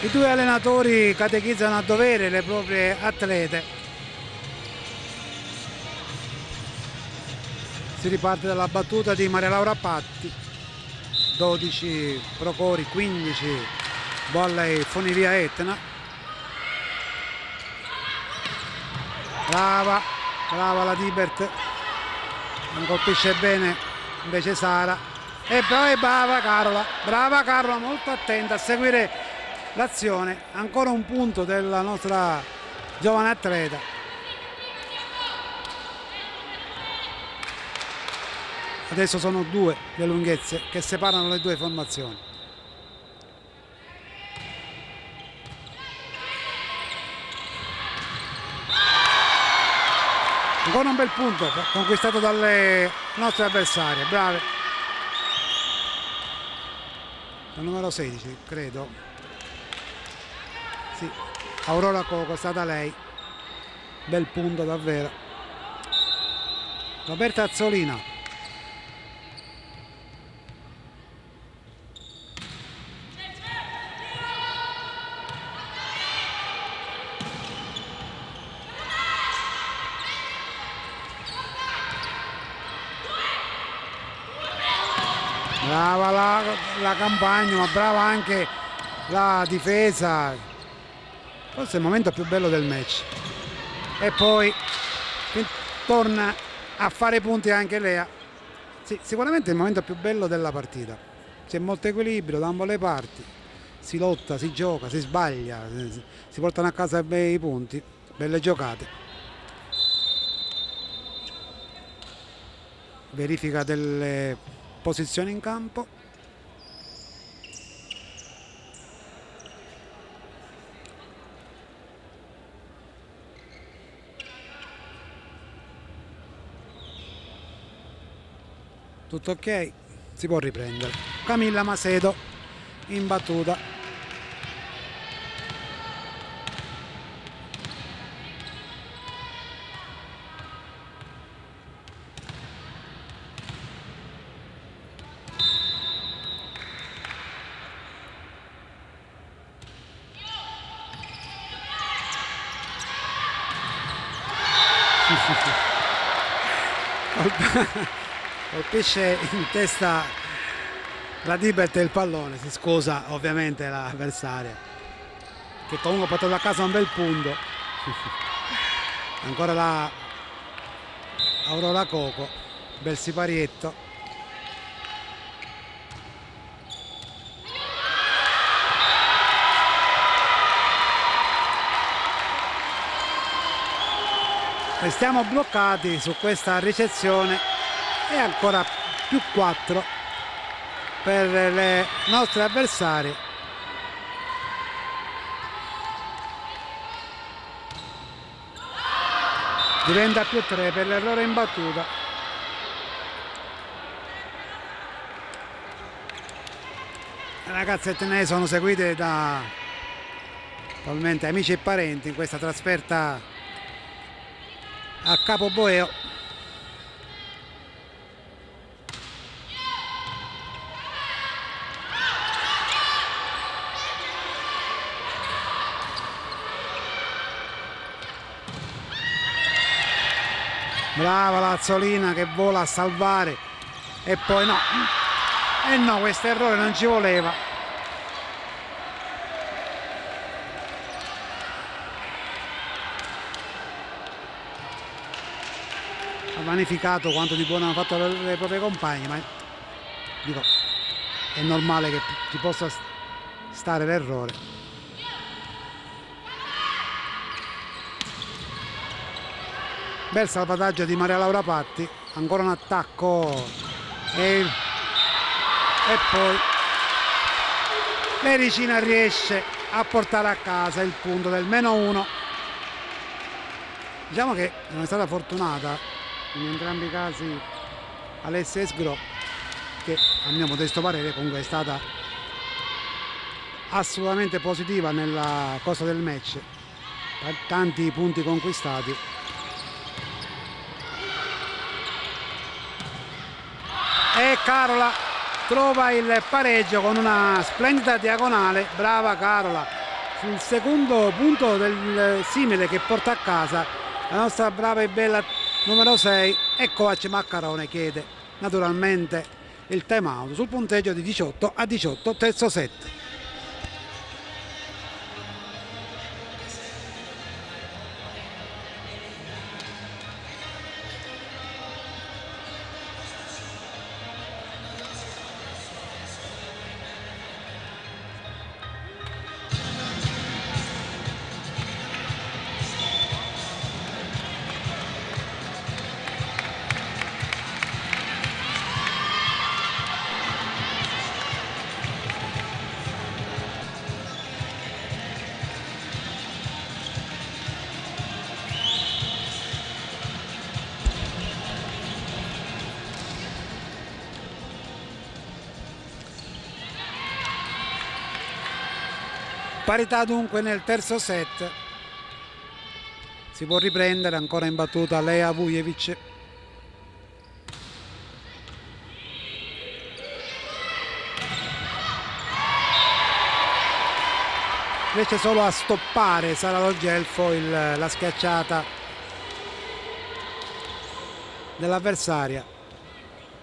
I due allenatori catechizzano a dovere le proprie atlete. Si riparte dalla battuta di Maria Laura Patti, 12 Procori, 15 volley Funivia Etna. Brava la Dibert, non colpisce bene invece Sara. E poi brava Carola, molto attenta a seguire l'azione. Ancora un punto della nostra giovane atleta. Adesso sono 2 le lunghezze che separano le due formazioni. Ancora un bel punto conquistato dalle nostre avversarie, brave. il numero 16 credo, sì, Aurora Coco, è stata lei, bel punto davvero. Roberta Azzolina, brava la Campagna, ma brava anche la difesa, forse è il momento più bello del match. E poi torna a fare punti anche Lea. Sì, sicuramente è il momento più bello della partita, c'è molto equilibrio da ambo le parti, si lotta, si gioca, si sbaglia, si portano a casa bei punti, belle giocate. Verifica delle posizioni in campo. Tutto ok, si può riprendere. Camilla Macedo in battuta. Colpisce in testa la Dibert e il pallone, si scusa ovviamente l'avversaria, che comunque ha portato a casa un bel punto. Ancora la Aurora Coco, bel siparietto. Restiamo bloccati su questa ricezione e ancora più 4 per le nostre avversarie. Diventa più 3 per l'errore in battuta. Le ragazze etnee sono seguite da probabilmente amici e parenti in questa trasferta a Capo Boeo. Brava l'Azzolina che vola a salvare e poi no, e no, questo errore non ci voleva. Ha vanificato quanto di buono hanno fatto le proprie compagne, ma dico, è normale che ci possa stare l'errore. Bel salvataggio di Maria Laura Patti, ancora un attacco e poi l'Ericina riesce a portare a casa il punto del -1. Diciamo che non è stata fortunata in entrambi i casi Alessia Esgro, che a mio modesto parere comunque è stata assolutamente positiva nella cosa del match, tanti punti conquistati. E Carola trova il pareggio con una splendida diagonale, brava Carola, sul secondo punto del simile che porta a casa la nostra brava e bella numero 6, e coach Maccarone chiede naturalmente il time out sul punteggio di 18-18, terzo set. Parità dunque nel terzo set. Si può riprendere, ancora in battuta Lea Vujevic. Riesce solo a stoppare Sara Lo Gelfo la schiacciata dell'avversaria,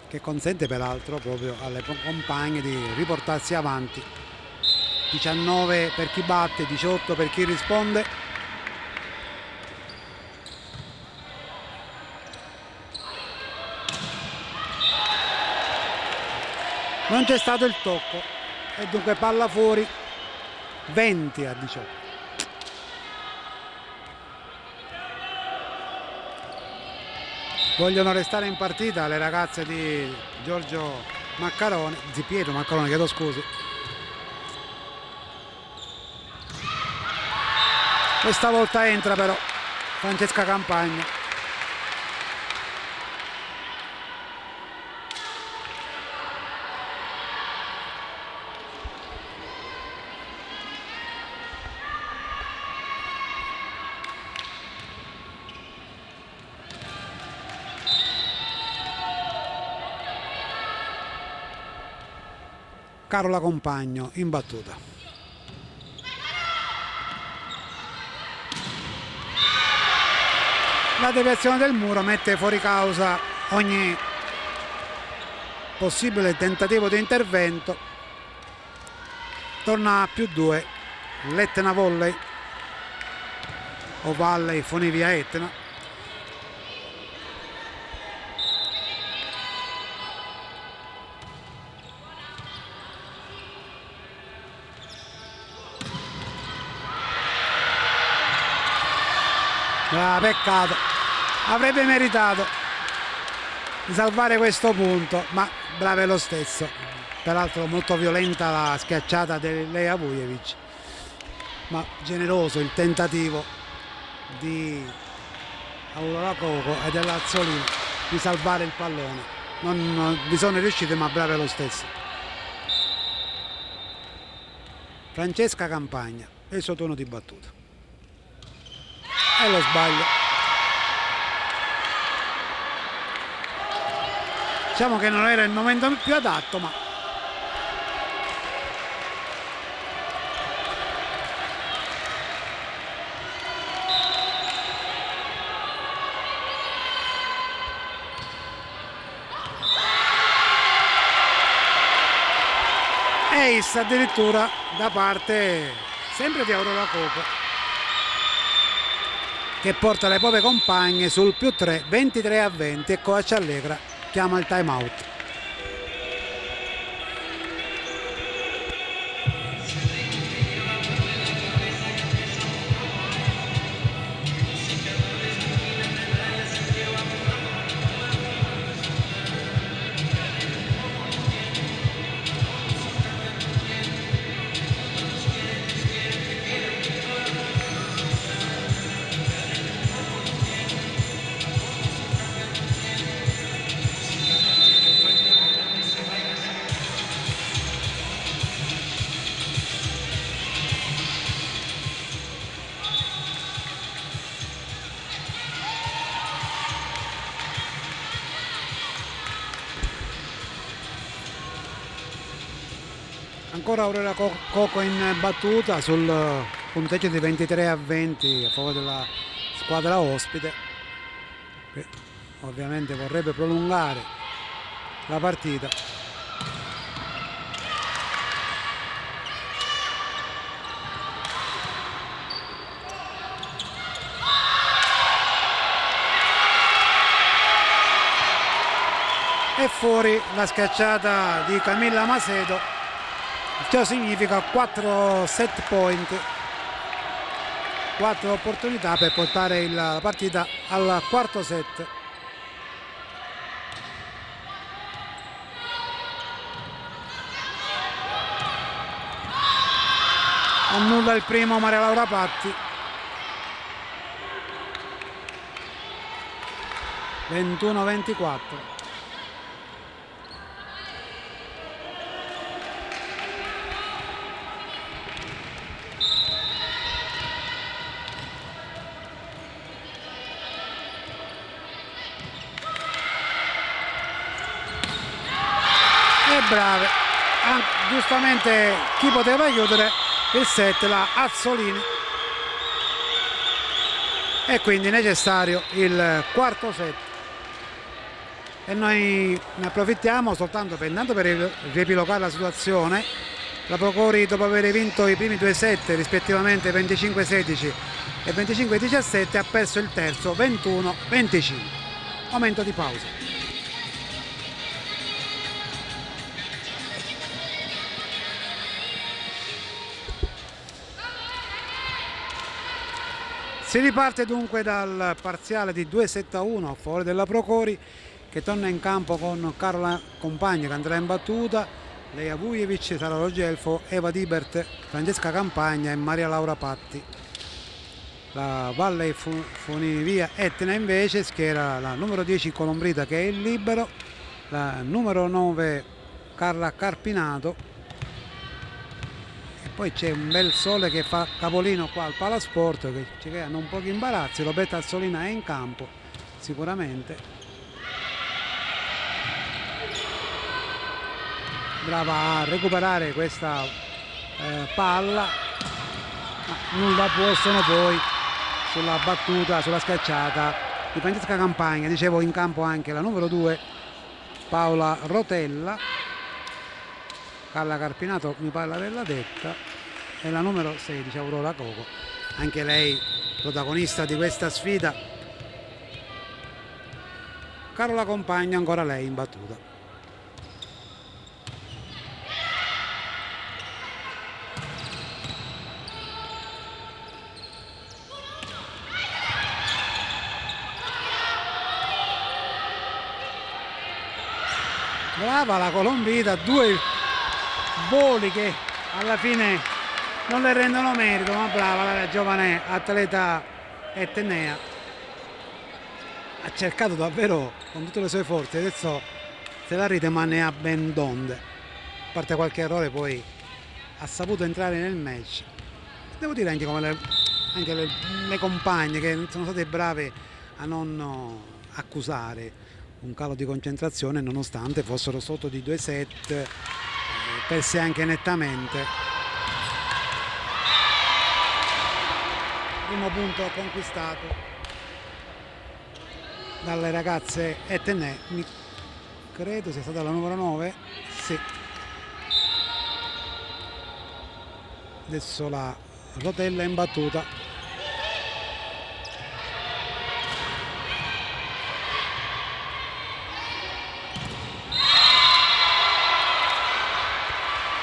che consente peraltro proprio alle compagne di riportarsi avanti. 19 per chi batte, 18 per chi risponde. Non c'è stato il tocco e dunque palla fuori, 20-18. Vogliono restare in partita le ragazze di Giorgio Maccarone, di Pietro Maccarone, chiedo scusi. Questa volta entra però Francesca Campagna. Carola Compagno in battuta. La deviazione del muro mette fuori causa ogni possibile tentativo di intervento. Torna a +2 l'Etna Volley o Valley Fonivia Etna. Peccato, avrebbe meritato di salvare questo punto, ma brave lo stesso. Peraltro molto violenta la schiacciata di Lea Vujevic, ma generoso il tentativo di Aurora Coco e dell'Azzolino di salvare il pallone. Non vi sono riusciti, ma brave lo stesso. Francesca Campagna e il suo turno di battuta. E lo sbaglio. Diciamo che non era il momento più adatto, ma ace addirittura da parte sempre di Aurora Coco, che porta le proprie compagne sul +3, 23-20, e Coach Allegra chiama il time out. Ancora Aurora Coco in battuta sul punteggio di 23-20 a favore della squadra ospite, che ovviamente vorrebbe prolungare la partita. E fuori la schiacciata di Camilla Macedo. Ciò significa 4 set point, 4 opportunità per portare la partita al quarto set. Annulla il primo Maria Laura Patti. 21-24. brave. Giustamente chi poteva chiudere il set? La Azzolini, e quindi necessario il quarto set, e noi ne approfittiamo soltanto per riepilogare la situazione. La Procori, dopo aver vinto i primi due set rispettivamente 25-16 e 25-17, ha perso il terzo 21-25. Momento di pausa. Si riparte dunque dal parziale di 2-7-1 a favore della Procori, che torna in campo con Carola Compagna che andrà in battuta, Lea Vujevic, Sara Rogelfo, Eva Dibert, Francesca Campagna e Maria Laura Patti. La Valle Funivia Etna invece schiera la numero 10 Colombrita, che è il libero, la numero 9 Carla Carpinato. Poi c'è un bel sole che fa capolino qua al Palasport, che ci creano un po' di imbarazzi. Roberta Azzolina è in campo sicuramente, brava a recuperare questa palla, ma nulla possono poi sulla battuta, sulla schiacciata di Francesca Campagna. Dicevo, in campo anche la numero 2 Paola Rotella, Carla Carpinato mi pare l'averla detta, e la numero 16 Aurora Coco, anche lei protagonista di questa sfida. Carola Compagna, ancora lei in battuta. Brava la Colombita, due voli che alla fine non le rendono merito, ma brava la giovane atleta etnea, ha cercato davvero con tutte le sue forze. Adesso se la ride, ma ne ha ben donde, a parte qualche errore poi ha saputo entrare nel match. Devo dire anche come le compagne, che sono state brave a non accusare un calo di concentrazione nonostante fossero sotto di 2 set, perse anche nettamente. Primo punto conquistato dalle ragazze etnee, credo sia stata la numero 9, sì. Adesso la Rotella in battuta.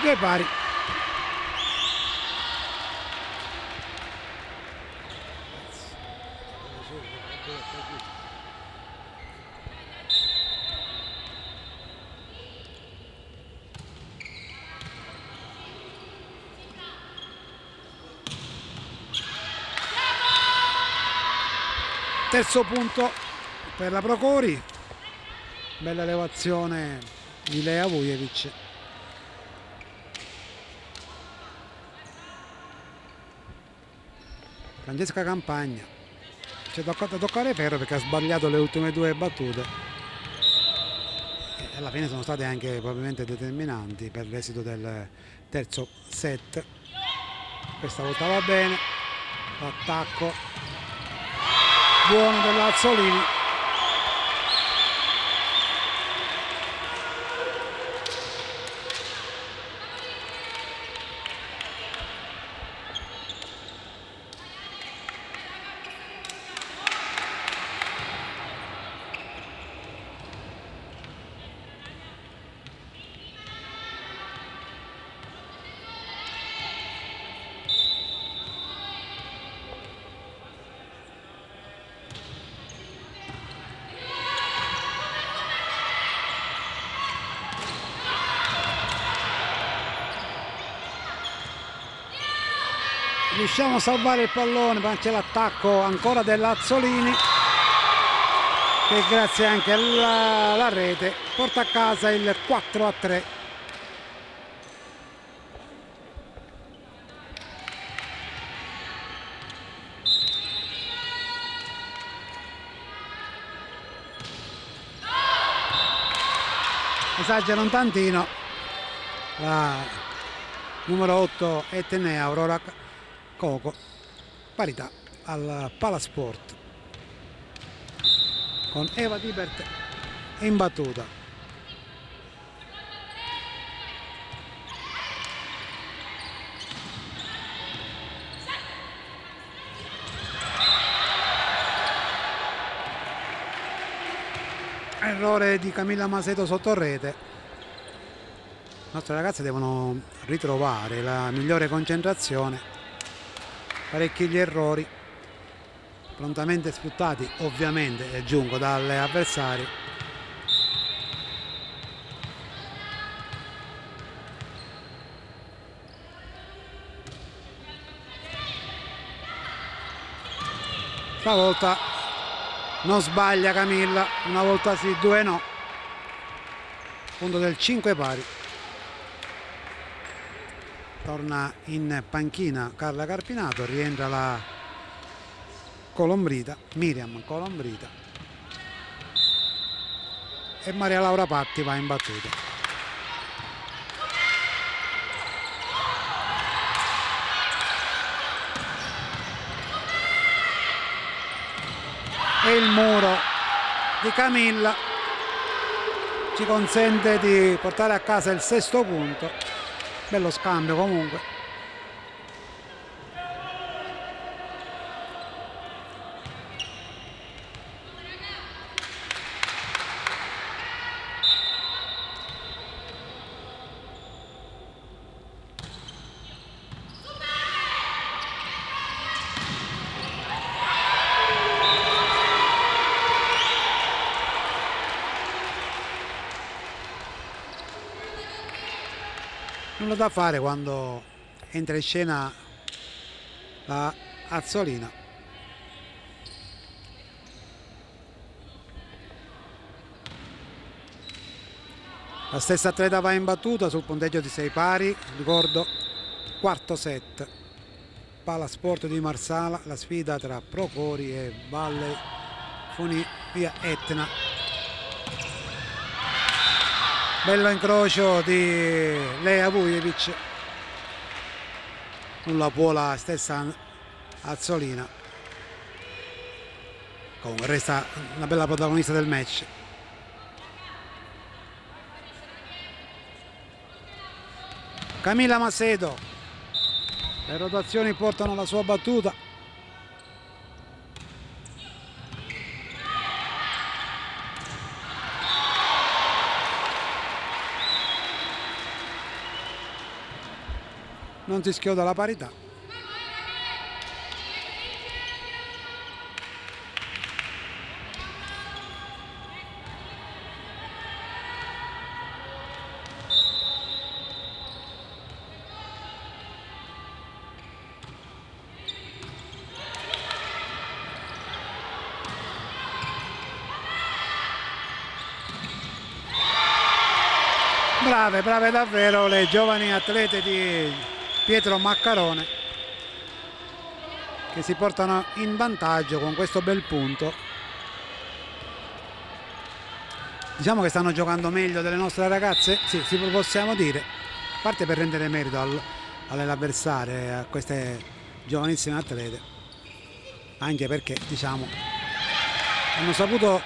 Due pari. Terzo punto per la Procori, bella elevazione di Lea Vujevic. Francesca Campagna ci è toccato toccare ferro perché ha sbagliato le ultime due battute e alla fine sono state anche probabilmente determinanti per l'esito del terzo set. Questa volta va bene, l'attacco buono dell'Azzolini. Riusciamo a salvare il pallone, ma c'è l'attacco ancora dell'Azzolini che grazie anche alla rete porta a casa il 4-3. Esagera un tantino la numero 8 Etnea Aurora Coco, parità al Palasport con Eva Tibert in battuta. Errore di Camilla Macedo sotto rete. Le nostre ragazze devono ritrovare la migliore concentrazione, parecchi gli errori prontamente sfruttati ovviamente, aggiungo, dalle avversari. Stavolta non sbaglia Camilla, una volta sì, due no. Punto del 5 pari. Torna in panchina Carla Carpinato, rientra la Colombrita, Miriam Colombrita, e Maria Laura Patti va in battuta. E il muro di Camilla ci consente di portare a casa il sesto punto. Bello scambio comunque. Nulla da fare quando entra in scena la Azzolina. La stessa atleta va in battuta sul punteggio di 6 pari, ricordo quarto set. Palasport di Marsala, la sfida tra Procori e Valle Funivia Etna. Bello incrocio di Lea Vujevic, nulla può la stessa Azzolina, comunque resta una bella protagonista del match. Camilla Macedo, le rotazioni portano la sua battuta. Non si schioda la parità. Brave, brave davvero le giovani atlete di Pietro Maccarone, che si portano in vantaggio con questo bel punto. Diciamo che stanno giocando meglio delle nostre ragazze, sì, si possiamo dire, a parte per rendere merito alle avversarie, a queste giovanissime atlete, anche perché diciamo hanno saputo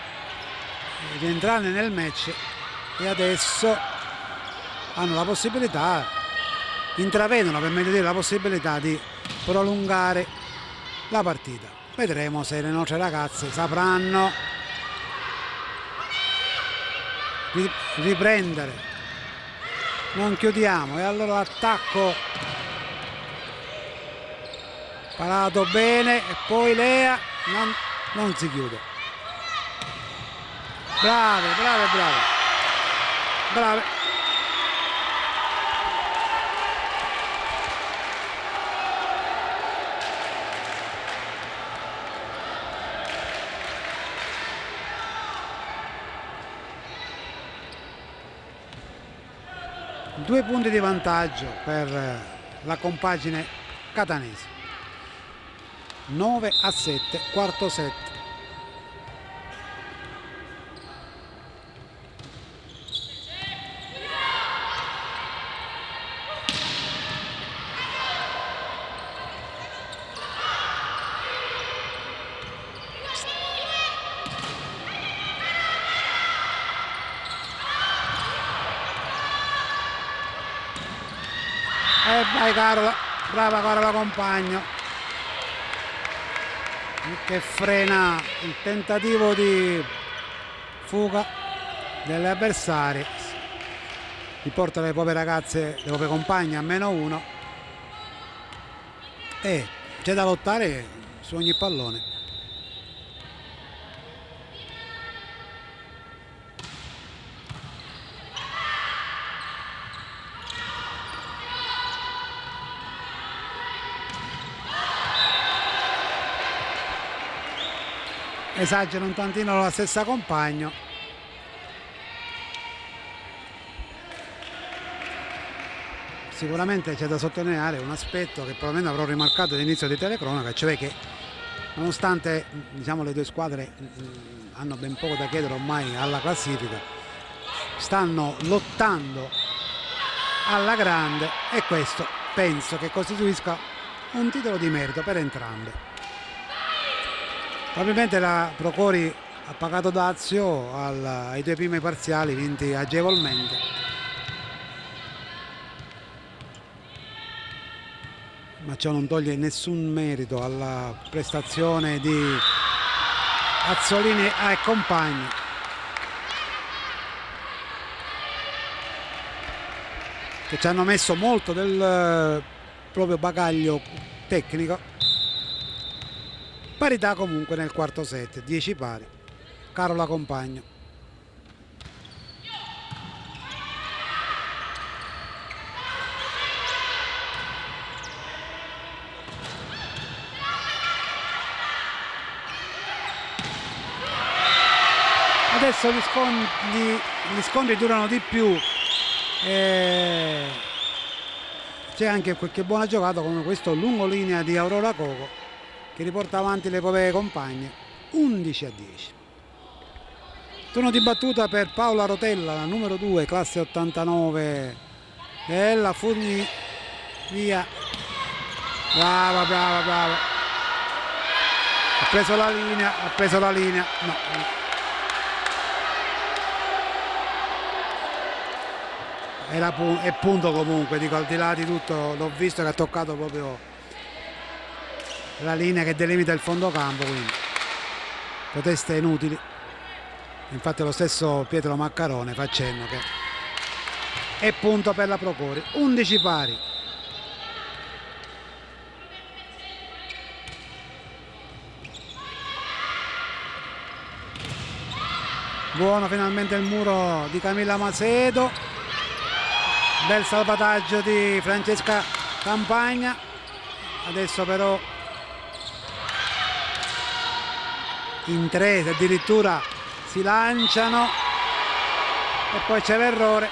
rientrare nel match e adesso hanno la possibilità, intravedono per meglio dire la possibilità di prolungare la partita. Vedremo se le nostre ragazze sapranno riprendere. Non chiudiamo, e allora l'attacco parato bene e poi Lea non si chiude. Brave, brave, brave, brave. Due punti di vantaggio per la compagine catanese. 9-7, quarto set. vai Carola, brava Carola Compagno, che frena il tentativo di fuga degli avversari, riporta le proprie ragazze, le proprie compagne a -1 e c'è da lottare su ogni pallone. Esagera un tantino la stessa Compagno, sicuramente c'è da sottolineare un aspetto che probabilmente avrò rimarcato all'inizio di telecronaca, cioè che nonostante diciamo le due squadre hanno ben poco da chiedere ormai alla classifica, stanno lottando alla grande e questo penso che costituisca un titolo di merito per entrambe. Probabilmente la Procori ha pagato dazio ai due primi parziali vinti agevolmente, ma ciò non toglie nessun merito alla prestazione di Azzolini e compagni, che ci hanno messo molto del proprio bagaglio tecnico. Parità comunque nel quarto set, 10 pari. Carola Compagno. Adesso gli scontri durano di più. C'è anche qualche buona giocata come questo lungolinea di Aurora Coco che riporta avanti le proprie compagne 11-10. Turno di battuta per Paola Rotella, la numero 2, classe 89 della Furni via. Brava, brava, brava. Ha preso la linea, no. È punto comunque, dico, al di là di tutto, l'ho visto che ha toccato proprio la linea che delimita il fondo campo, quindi proteste inutili. Infatti lo stesso Pietro Maccarone fa cenno che è punto per la Procori. 11 pari. Buono finalmente il muro di Camilla Macedo, bel salvataggio di Francesca Campagna. Adesso però in tre addirittura si lanciano e poi c'è l'errore,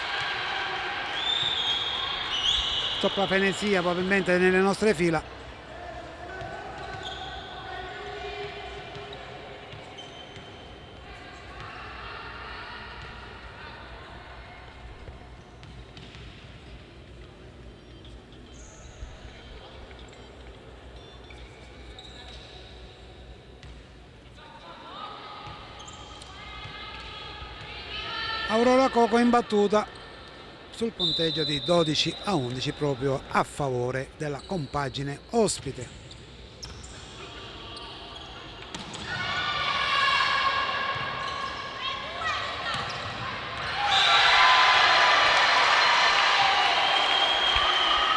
troppa frenesia probabilmente nelle nostre fila. Aurora Coco in battuta sul punteggio di 12-11 proprio a favore della compagine ospite.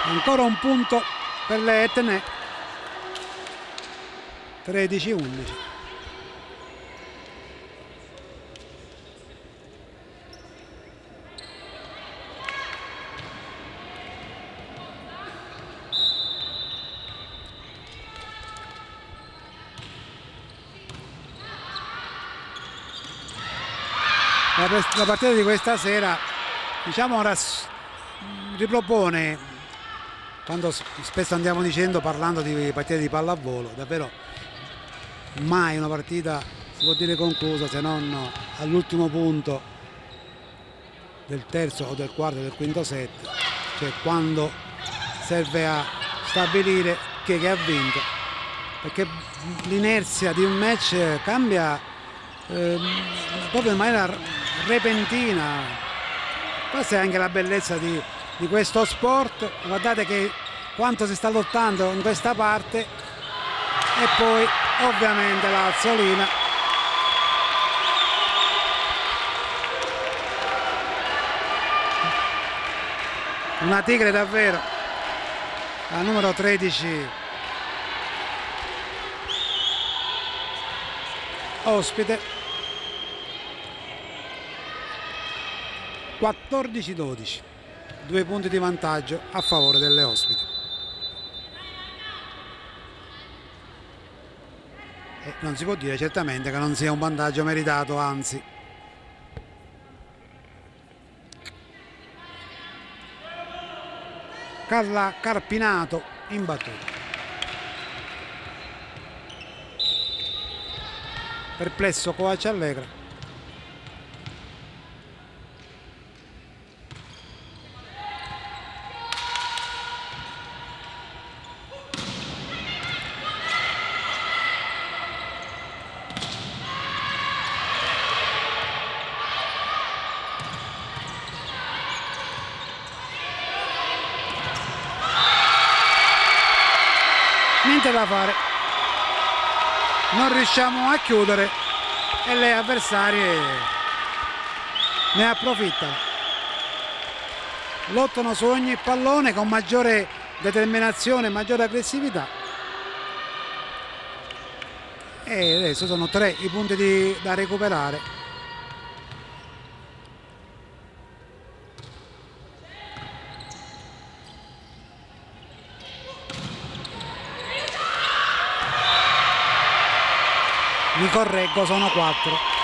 Ancora un punto per le Etne, 13-11. La partita di questa sera, diciamo, ora ripropone, quando spesso andiamo dicendo, parlando di partite di pallavolo, davvero mai una partita si può dire conclusa se non all'ultimo punto del terzo o del quarto o del quinto set, cioè quando serve a stabilire chi è che ha vinto, perché l'inerzia di un match cambia proprio in maniera repentina. Questa è anche la bellezza di questo sport. Guardate che quanto si sta lottando in questa parte, e poi ovviamente la Azzolina una tigre davvero, la numero 13 ospite. 14-12, 2 punti di vantaggio a favore delle ospiti. E non si può dire certamente che non sia un vantaggio meritato, anzi. Carla Carpinato in battuta. Perplesso Coace Allegra. Niente da fare, non riusciamo a chiudere e le avversarie ne approfittano, lottano su ogni pallone con maggiore determinazione e maggiore aggressività, e adesso sono 3 i punti da recuperare. Mi correggo, sono 4.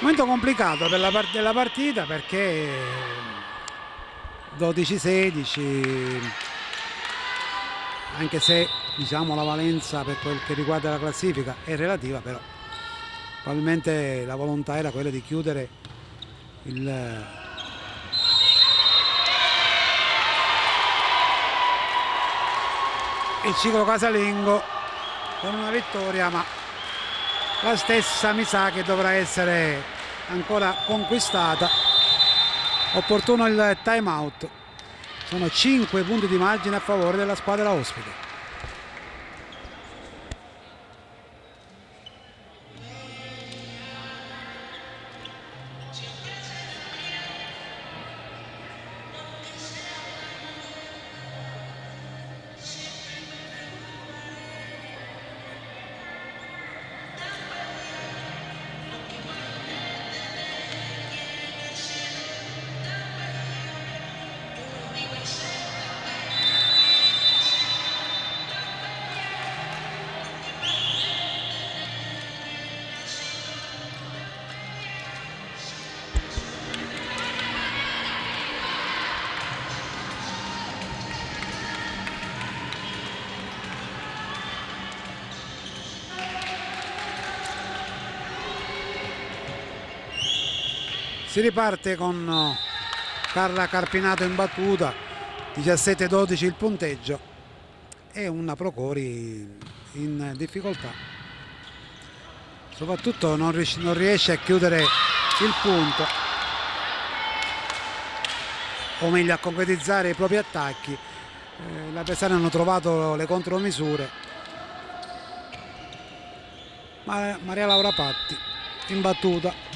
Momento complicato della partita, perché 12-16, anche se diciamo la valenza per quel che riguarda la classifica è relativa, però probabilmente la volontà era quella di chiudere il ciclo casalingo con una vittoria, ma la stessa mi sa che dovrà essere ancora conquistata. Opportuno il time out, sono 5 punti di margine a favore della squadra ospite. Si riparte con Carla Carpinato in battuta, 17-12 il punteggio, e una Procori in difficoltà, soprattutto non riesce a chiudere il punto, o meglio a concretizzare i propri attacchi. Gli avversari hanno trovato le contromisure. Maria Laura Patti in battuta.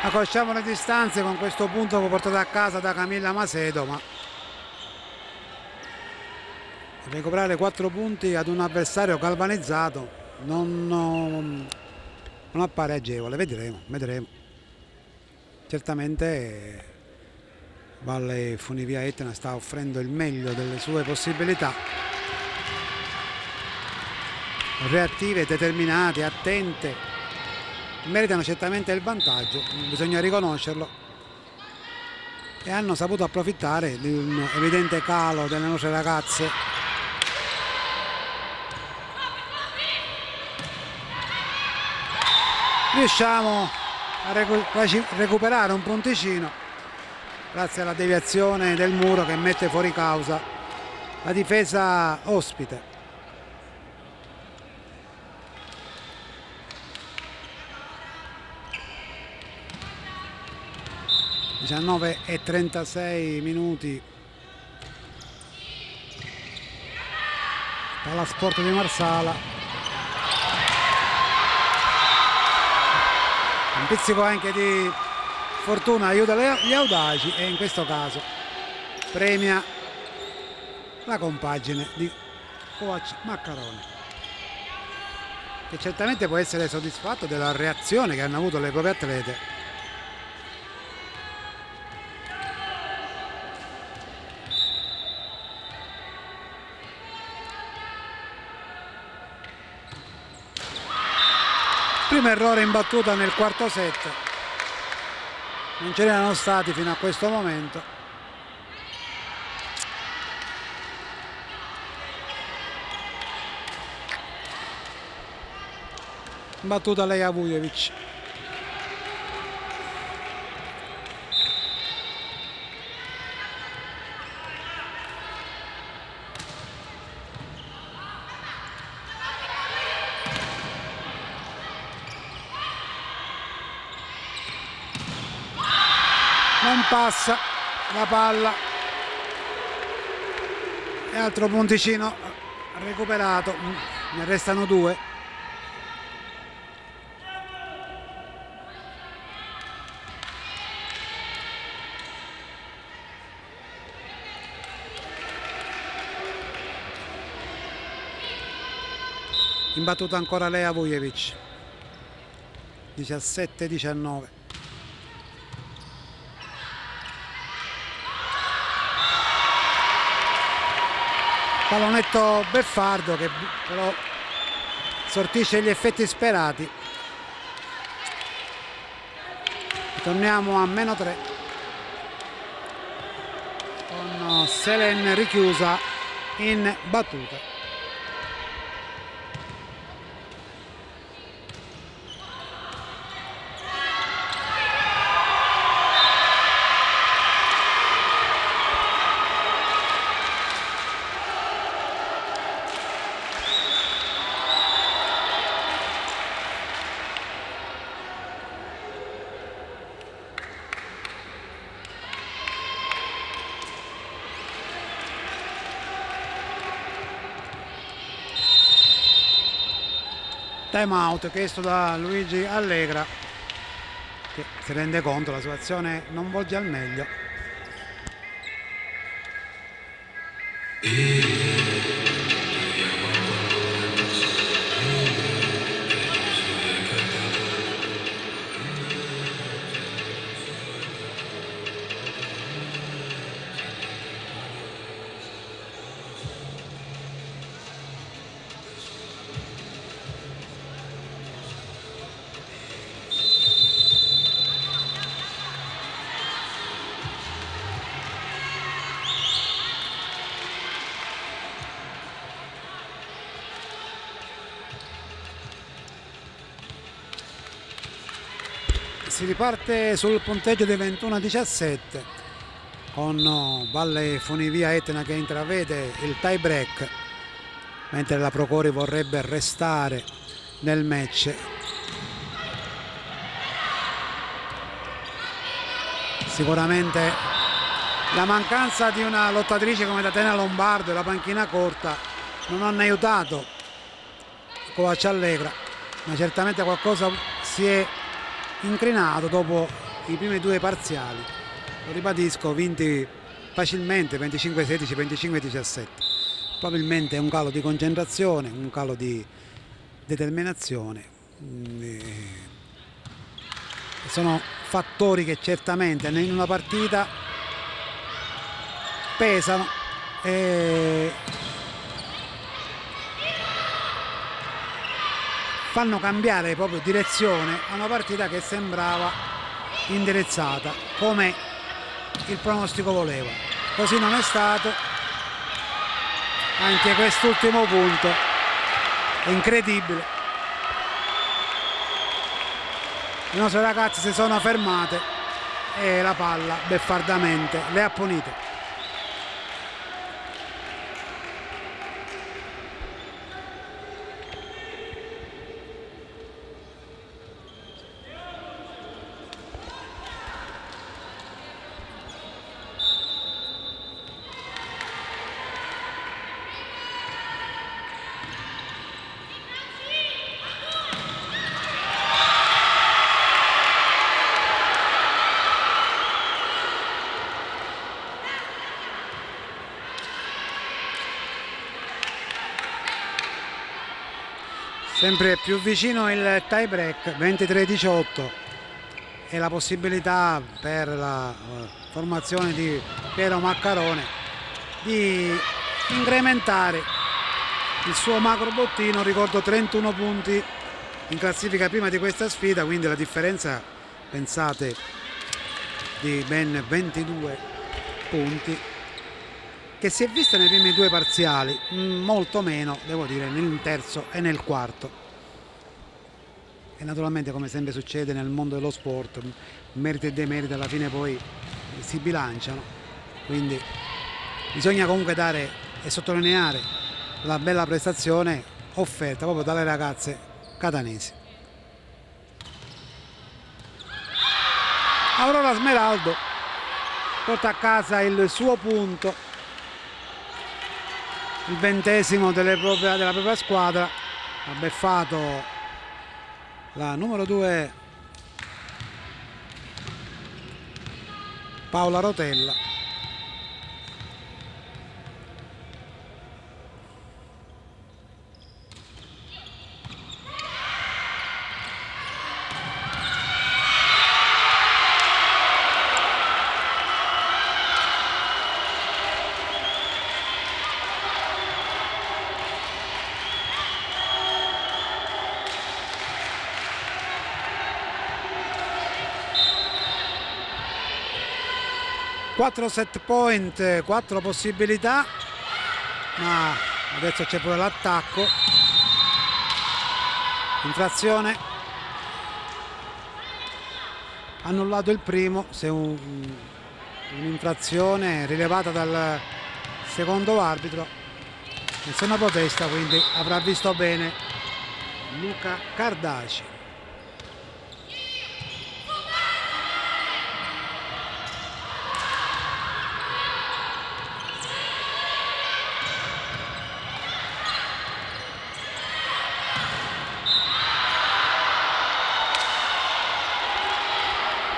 accorciamo le distanze con questo punto portato a casa da Camilla Macedo, ma recuperare 4 punti ad un avversario galvanizzato non appare agevole. Vedremo. Certamente Valle Funivia Etna sta offrendo il meglio delle sue possibilità, reattive, determinate, attente, meritano certamente il vantaggio, bisogna riconoscerlo, e hanno saputo approfittare di un evidente calo delle nostre ragazze. Riusciamo a recuperare un punticino grazie alla deviazione del muro che mette fuori causa la difesa ospite. (19:36 minuti). Palla Sport di Marsala. Un pizzico anche di fortuna aiuta gli audaci e in questo caso premia la compagine di coach Maccarone, che certamente può essere soddisfatto della reazione che hanno avuto le proprie atlete. Primo errore in battuta nel quarto set, non ce n'erano stati fino a questo momento. Battuta Leja Vujovic. Non passa la palla e altro punticino recuperato, ne restano 2. In battuta ancora Leja Vujovic. 17-19. Pallonetto beffardo che però sortisce gli effetti sperati. Torniamo a -3 con Selen richiusa in battuta. Time out chiesto da Luigi Allegra, che si rende conto la situazione non volge al meglio. Si riparte sul punteggio di 21-17 con Valle Funivia Etna che intravede il tie break, mentre la Procori vorrebbe restare nel match. Sicuramente la mancanza di una lottatrice come Tatiana Lombardo e la panchina corta non hanno aiutato coach Allegra, ma certamente qualcosa si è incrinato dopo i primi due parziali, lo ribadisco, vinti facilmente 25-16, 25-17. Probabilmente è un calo di concentrazione, un calo di determinazione. Sono fattori che certamente in una partita pesano e fanno cambiare proprio direzione a una partita che sembrava indirizzata come il pronostico voleva. Così non è stato, anche quest'ultimo punto è incredibile. Le nostre ragazze si sono fermate e la palla beffardamente le ha punite. Sempre più vicino il tie break, 23-18, e la possibilità per la formazione di Piero Maccarone di incrementare il suo macro bottino. Ricordo 31 punti in classifica prima di questa sfida, quindi la differenza, pensate, di ben 22 punti che si è vista nei primi due parziali, molto meno devo dire nel terzo e nel quarto. E naturalmente, come sempre succede nel mondo dello sport, meriti e demeriti alla fine poi si bilanciano, quindi bisogna comunque dare e sottolineare la bella prestazione offerta proprio dalle ragazze catanesi. Aurora Smeraldo porta a casa il suo punto, il 20° della propria squadra. Ha beffato la numero 2 Paola Rotella. Quattro set point, 4 possibilità, ma adesso c'è pure l'attacco. Infrazione, annullato il primo, se un'infrazione rilevata dal secondo arbitro, nessuna protesta, quindi avrà visto bene Luca Cardaci.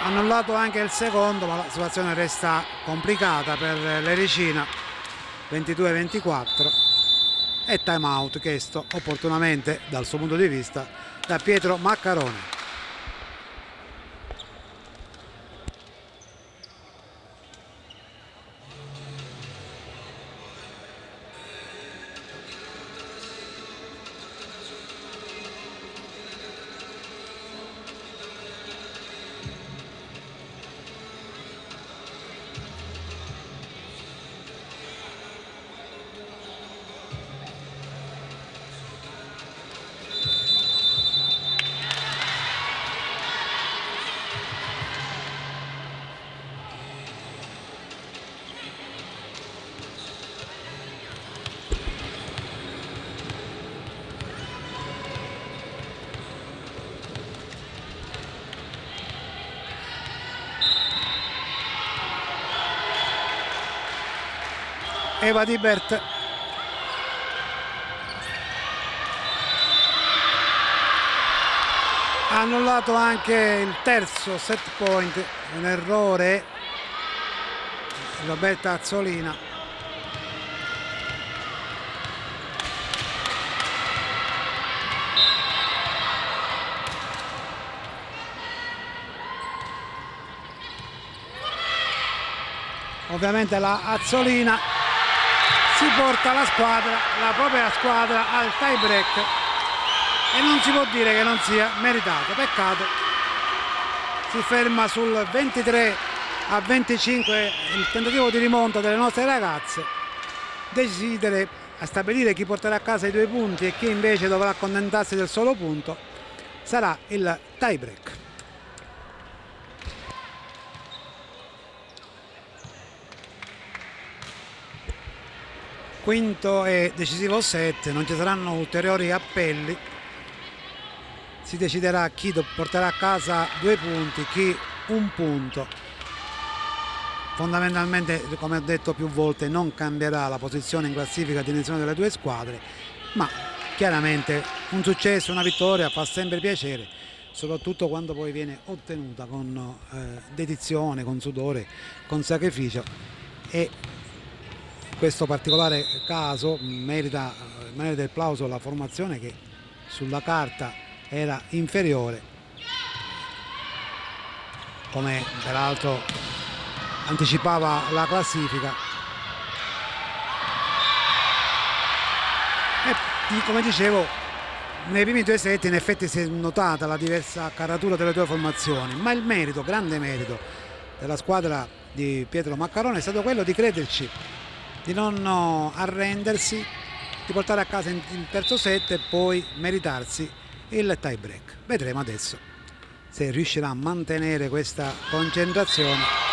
Annullato anche il secondo, ma la situazione resta complicata per l'Ericina. 22-24 e time out chiesto opportunamente dal suo punto di vista da Pietro Maccarone. Eva Dibert Ha annullato anche il terzo set point, un errore Roberta Azzolina. Ovviamente la Azzolina si porta la propria squadra al tie break e non si può dire che non sia meritato. Peccato, si ferma sul 23-25 il tentativo di rimonta delle nostre ragazze. Decidere a stabilire chi porterà a casa i 2 punti e chi invece dovrà accontentarsi del solo punto sarà il tie break. Quinto e decisivo set, non ci saranno ulteriori appelli, si deciderà chi porterà a casa 2 punti, chi 1 punto. Fondamentalmente, come ho detto più volte, non cambierà la posizione in classifica di nessuna delle 2 squadre, ma chiaramente un successo, una vittoria fa sempre piacere, soprattutto quando poi viene ottenuta con dedizione, con sudore, con sacrificio, e in questo particolare caso merita il plauso la formazione che sulla carta era inferiore, come peraltro anticipava la classifica, e come dicevo nei primi 2 set in effetti si è notata la diversa caratura delle 2 formazioni, ma il merito, grande merito della squadra di Pietro Maccarone è stato quello di crederci, di non arrendersi, di portare a casa il terzo set e poi meritarsi il tie break. Vedremo adesso se riuscirà a mantenere questa concentrazione,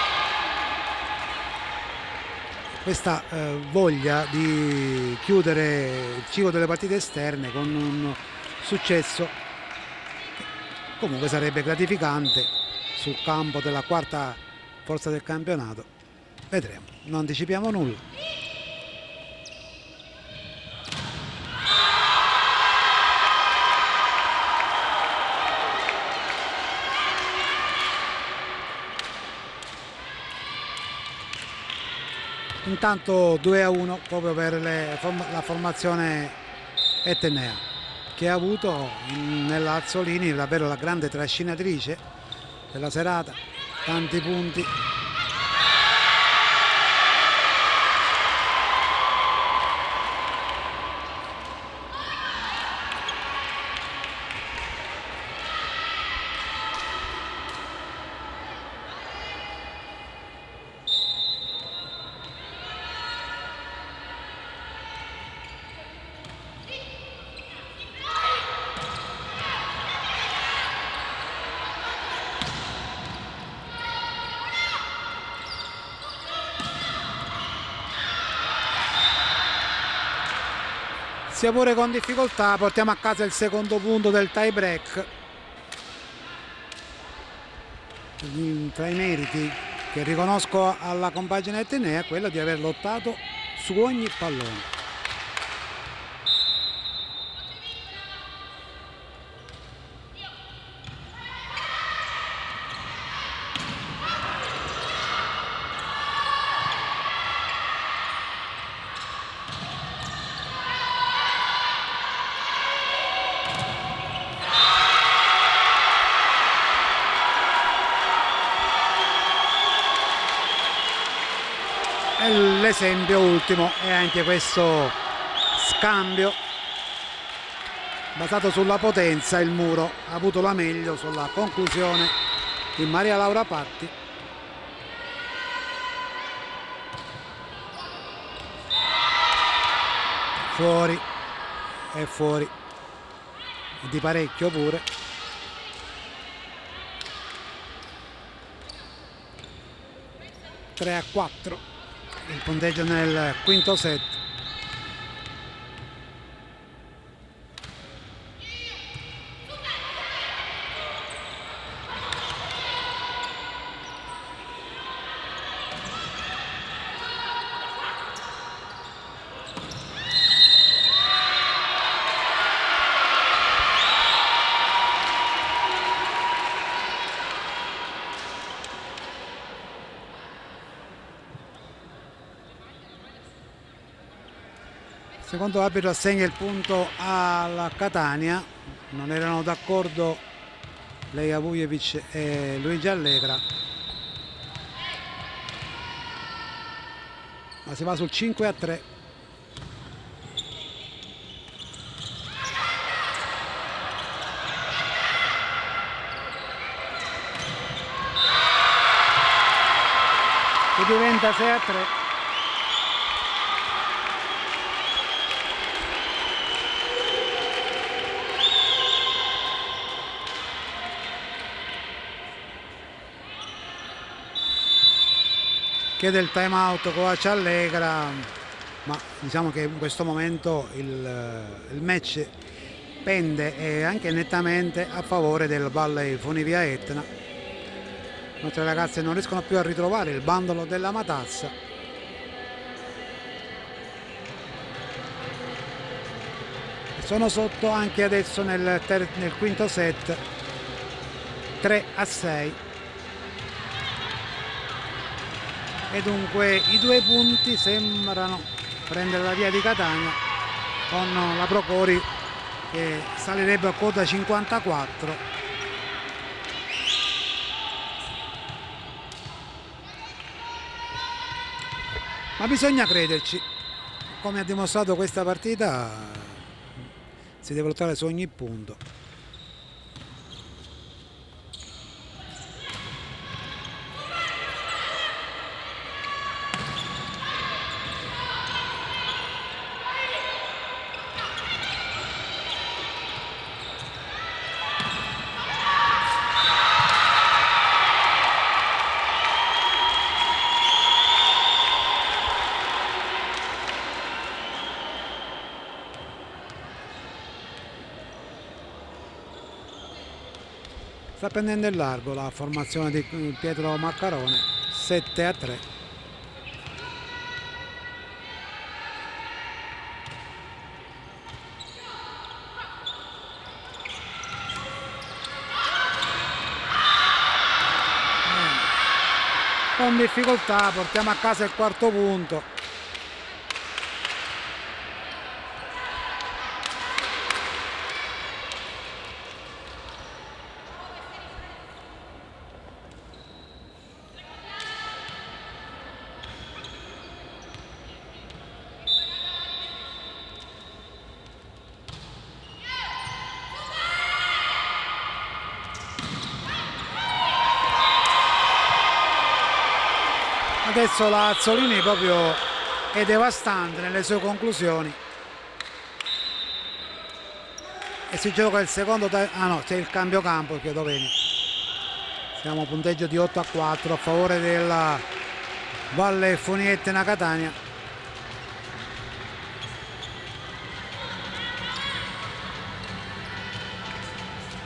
questa voglia di chiudere il ciclo delle partite esterne con un successo che comunque sarebbe gratificante sul campo della quarta forza del campionato. Vedremo, non anticipiamo nulla. Intanto 2-1 proprio per la formazione etnea, che ha avuto nella Azzolini davvero la grande trascinatrice della serata, tanti punti. Sia pure con difficoltà portiamo a casa il secondo punto del tie break. Tra i meriti che riconosco alla compagine etnea è quello di aver lottato su ogni pallone. L'esempio ultimo è anche questo scambio basato sulla potenza. Il Muro ha avuto la meglio sulla conclusione di Maria Laura Patti. Fuori, è fuori di parecchio pure. Tre a 4 il punteggio nel quinto set. Secondo arbitro assegna il punto alla Catania, non erano d'accordo Leja Vujevic e Luigi Allegra, ma si va sul 5-3. E diventa 6-3. Chiede il time out Coach Allegra, ma diciamo che in questo momento il match pende anche nettamente a favore del Valle Funivia Etna. Le nostre ragazze non riescono più a ritrovare il bandolo della matassa. E sono sotto anche adesso nel quinto set, 3-6. E dunque i 2 punti sembrano prendere la via di Catania, con la Procori che salirebbe a quota 54. Ma bisogna crederci, come ha dimostrato questa partita si deve lottare su ogni punto. Sta prendendo il largo la formazione di Pietro Maccarone, 7-3. Con difficoltà portiamo a casa il quarto punto. Adesso la Azzolini proprio è devastante nelle sue conclusioni e si gioca il secondo c'è il cambio campo, chiedo bene. Siamo a punteggio di 8-4 a favore della Valle Funiettina Catania.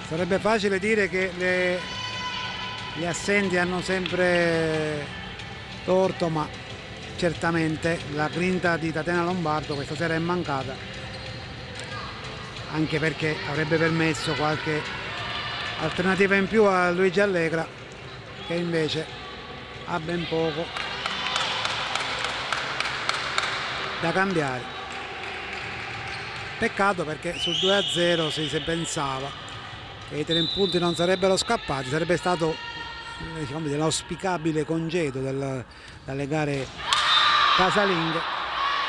Sarebbe facile dire che gli assenti hanno sempre torto, ma certamente la grinta di Tatiana Lombardo questa sera è mancata, anche perché avrebbe permesso qualche alternativa in più a Luigi Allegra, che invece ha ben poco da cambiare. Peccato, perché sul 2-0 si pensava che i 3 punti non sarebbero scappati, sarebbe stato, diciamo, dell'auspicabile congedo dalle gare casalinghe,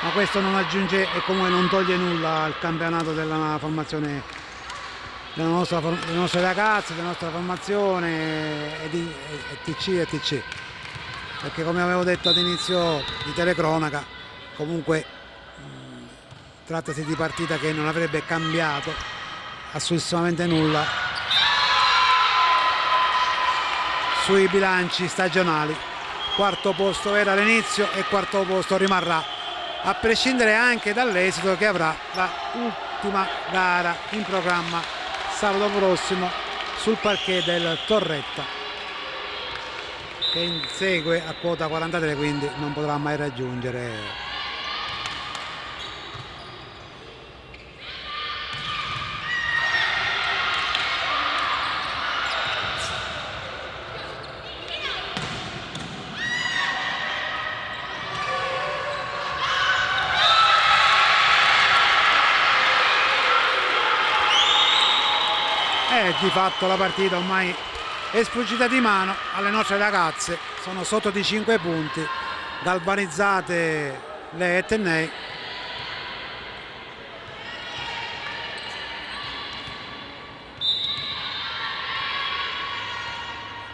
ma questo non aggiunge e comunque non toglie nulla al campionato della formazione delle nostre ragazze, della nostra formazione e TC, perché come avevo detto ad inizio di telecronaca, comunque trattasi di partita che non avrebbe cambiato assolutamente nulla sui bilanci stagionali. Quarto posto era all'inizio e quarto posto rimarrà, a prescindere anche dall'esito che avrà la ultima gara in programma sabato prossimo sul parquet del Torretta, che insegue a quota 43, quindi non potrà mai raggiungere di fatto la partita ormai è sfuggita di mano alle nostre ragazze, sono sotto di 5 punti, galvanizzate le Etnei.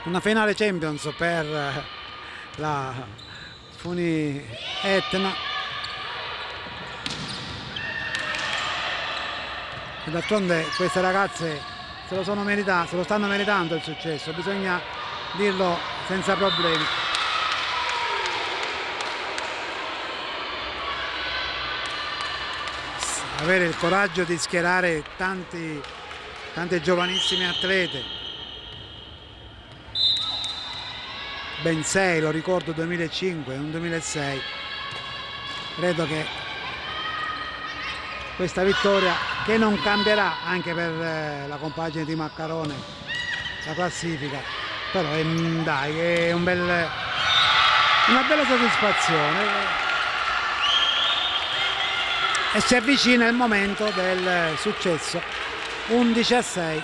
Una finale Champions per la Funi Etna. E d'altronde queste ragazze se lo stanno meritando il successo, bisogna dirlo senza problemi. Avere il coraggio di schierare tante giovanissime atlete, ben 6, lo ricordo, 2005 e un 2006. Credo che questa vittoria, che non cambierà anche per la compagine di Maccarone la classifica, però è una bella soddisfazione e si avvicina il momento del successo. 11-6.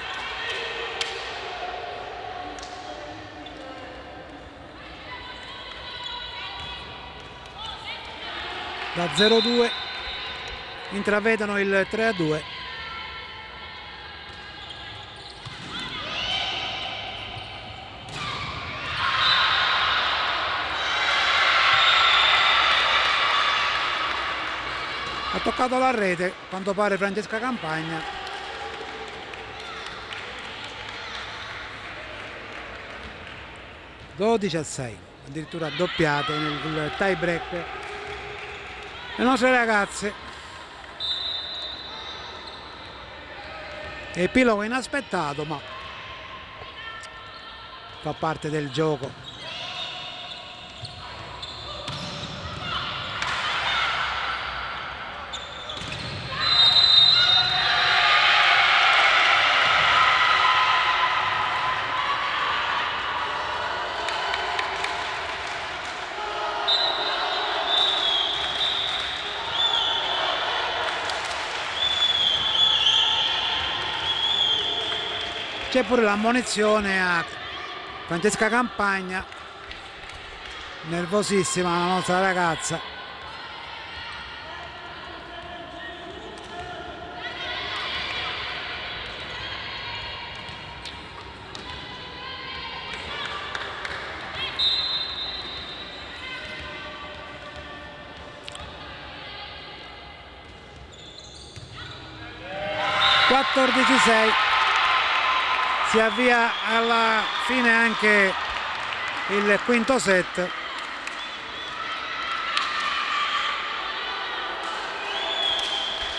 Da 0-2 intravedono il 3-2. Ha toccato la rete, a quanto pare, Francesca Campagna. (12-6), addirittura doppiate nel tie break le nostre ragazze. Epilogo inaspettato, ma fa parte del gioco. C'è pure l'ammonizione a Francesca Campagna, nervosissima la nostra ragazza. Si avvia alla fine anche il quinto set.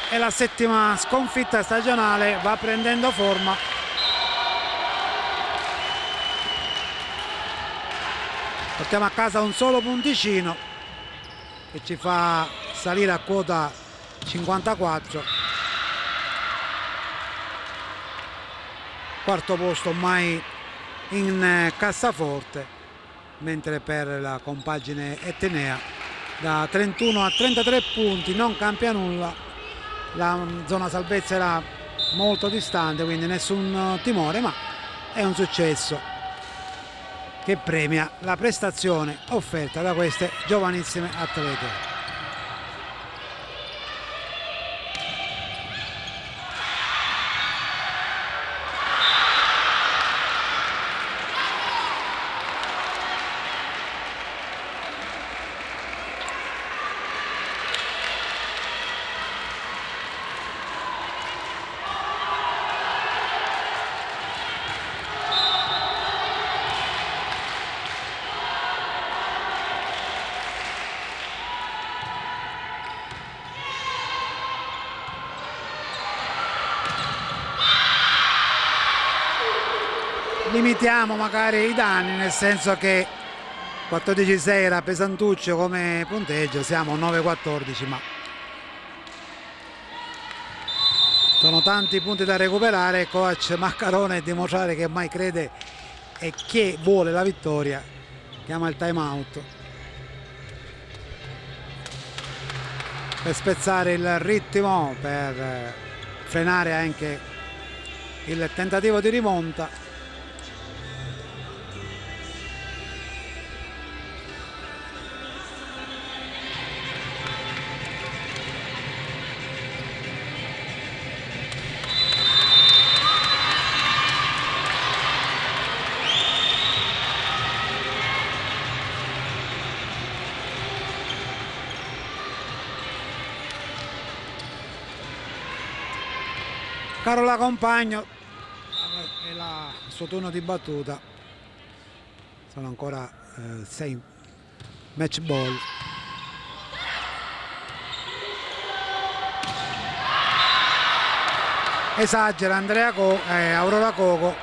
E la settima sconfitta stagionale va prendendo forma. Portiamo a casa un solo punticino che ci fa salire a quota 54. Quarto posto ormai in cassaforte, mentre per la compagine etnea da 31 a 33 punti non cambia nulla, la zona salvezza era molto distante, quindi nessun timore, ma è un successo che premia la prestazione offerta da queste giovanissime atlete. Limitiamo magari i danni, nel senso che 14-6 era pesantuccio come punteggio, siamo 9-14, ma sono tanti punti da recuperare. Coach Maccarone, dimostrare che mai crede e che vuole la vittoria, chiama il time out per spezzare il ritmo, per frenare anche il tentativo di rimonta. Carola Compagno, è il suo turno di battuta, sono ancora 6 match ball. Esagera Aurora Coco.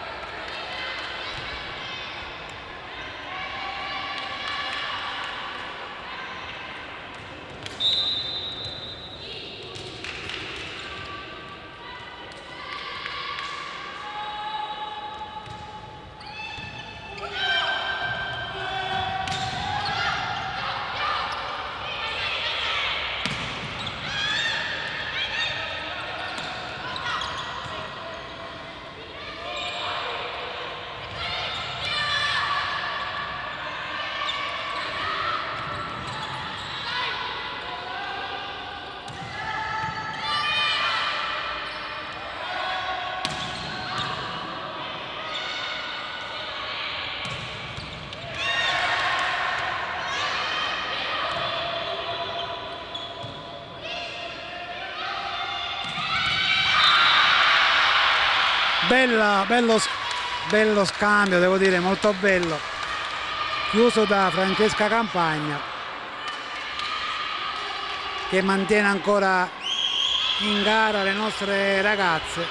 Bello scambio, devo dire, molto bello, chiuso da Francesca Campagna, che mantiene ancora in gara le nostre ragazze.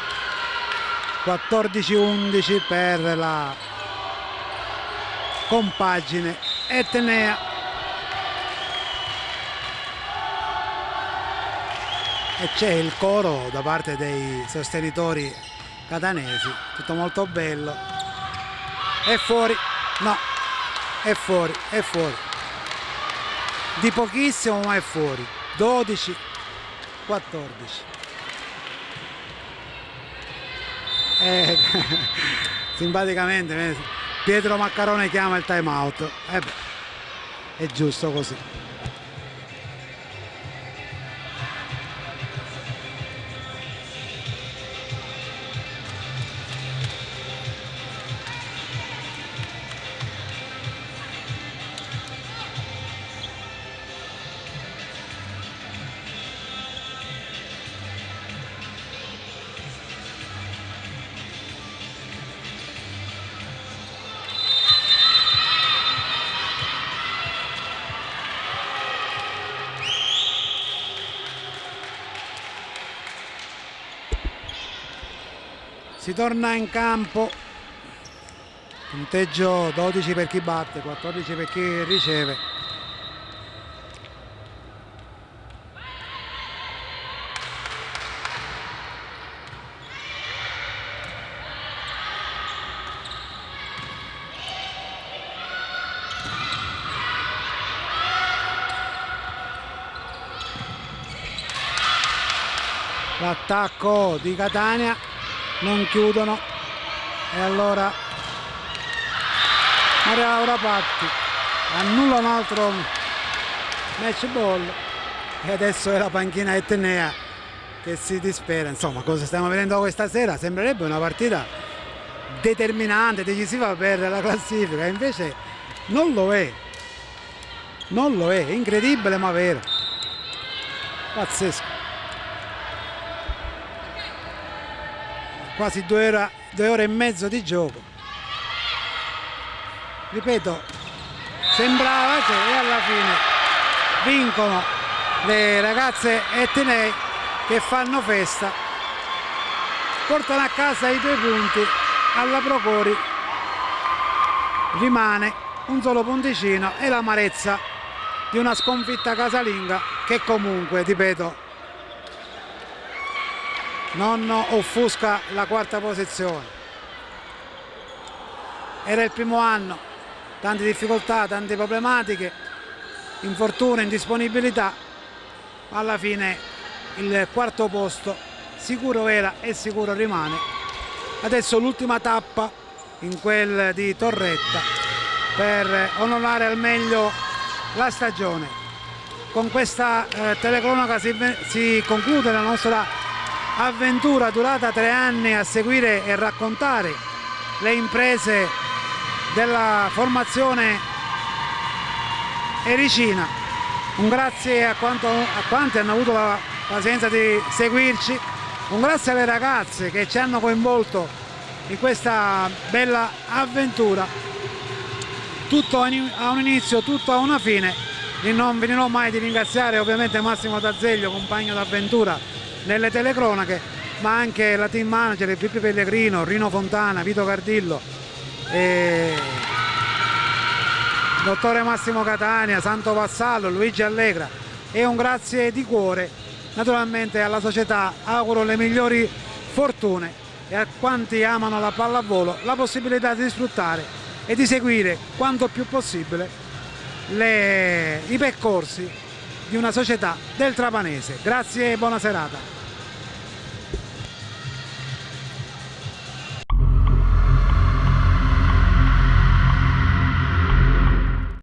14-11 per la compagine etnea. E c'è il coro da parte dei sostenitori catanesi, tutto molto bello. È fuori, no, è fuori, di pochissimo, ma è fuori. 12-14. Simpaticamente Pietro Maccarone chiama il time out. È giusto così. Si torna in campo, punteggio 12 per chi batte, 14 per chi riceve. L'attacco di Catania, non chiudono, e allora Maria Laura Patti annulla un altro match ball e adesso è la panchina etnea che si dispera. Insomma, cosa stiamo vedendo questa sera? Sembrerebbe una partita determinante, decisiva per la classifica, invece non lo è, incredibile ma vero, pazzesco. Quasi 2 ore e mezzo di gioco, ripeto, sembrava che alla fine vincono le ragazze etnee che fanno festa, portano a casa i 2 punti. Alla Procori rimane un solo punticino e l'amarezza di una sconfitta casalinga che comunque, ripeto, non offusca la 4ª posizione. Era il primo anno, tante difficoltà, tante problematiche, infortuni, indisponibilità, ma alla fine il 4º posto sicuro era e sicuro rimane adesso l'ultima tappa in quel di Torretta per onorare al meglio la stagione. Con questa telecronaca si conclude la nostra avventura durata 3 anni a seguire e raccontare le imprese della formazione ericina. Un grazie a quanti hanno avuto la pazienza di seguirci, un grazie alle ragazze che ci hanno coinvolto in questa bella avventura. Tutto ha un inizio, tutto ha una fine, e non finirò mai di ringraziare ovviamente Massimo D'Azeglio, compagno d'avventura nelle telecronache, ma anche la team manager Pippi Pellegrino, Rino Fontana, Vito Cardillo, dottore Massimo Catania, Santo Vassallo, Luigi Allegra, e un grazie di cuore naturalmente alla società. Auguro le migliori fortune e a quanti amano la pallavolo la possibilità di sfruttare e di seguire quanto più possibile i percorsi di una società del Trapanese. Grazie e buona serata.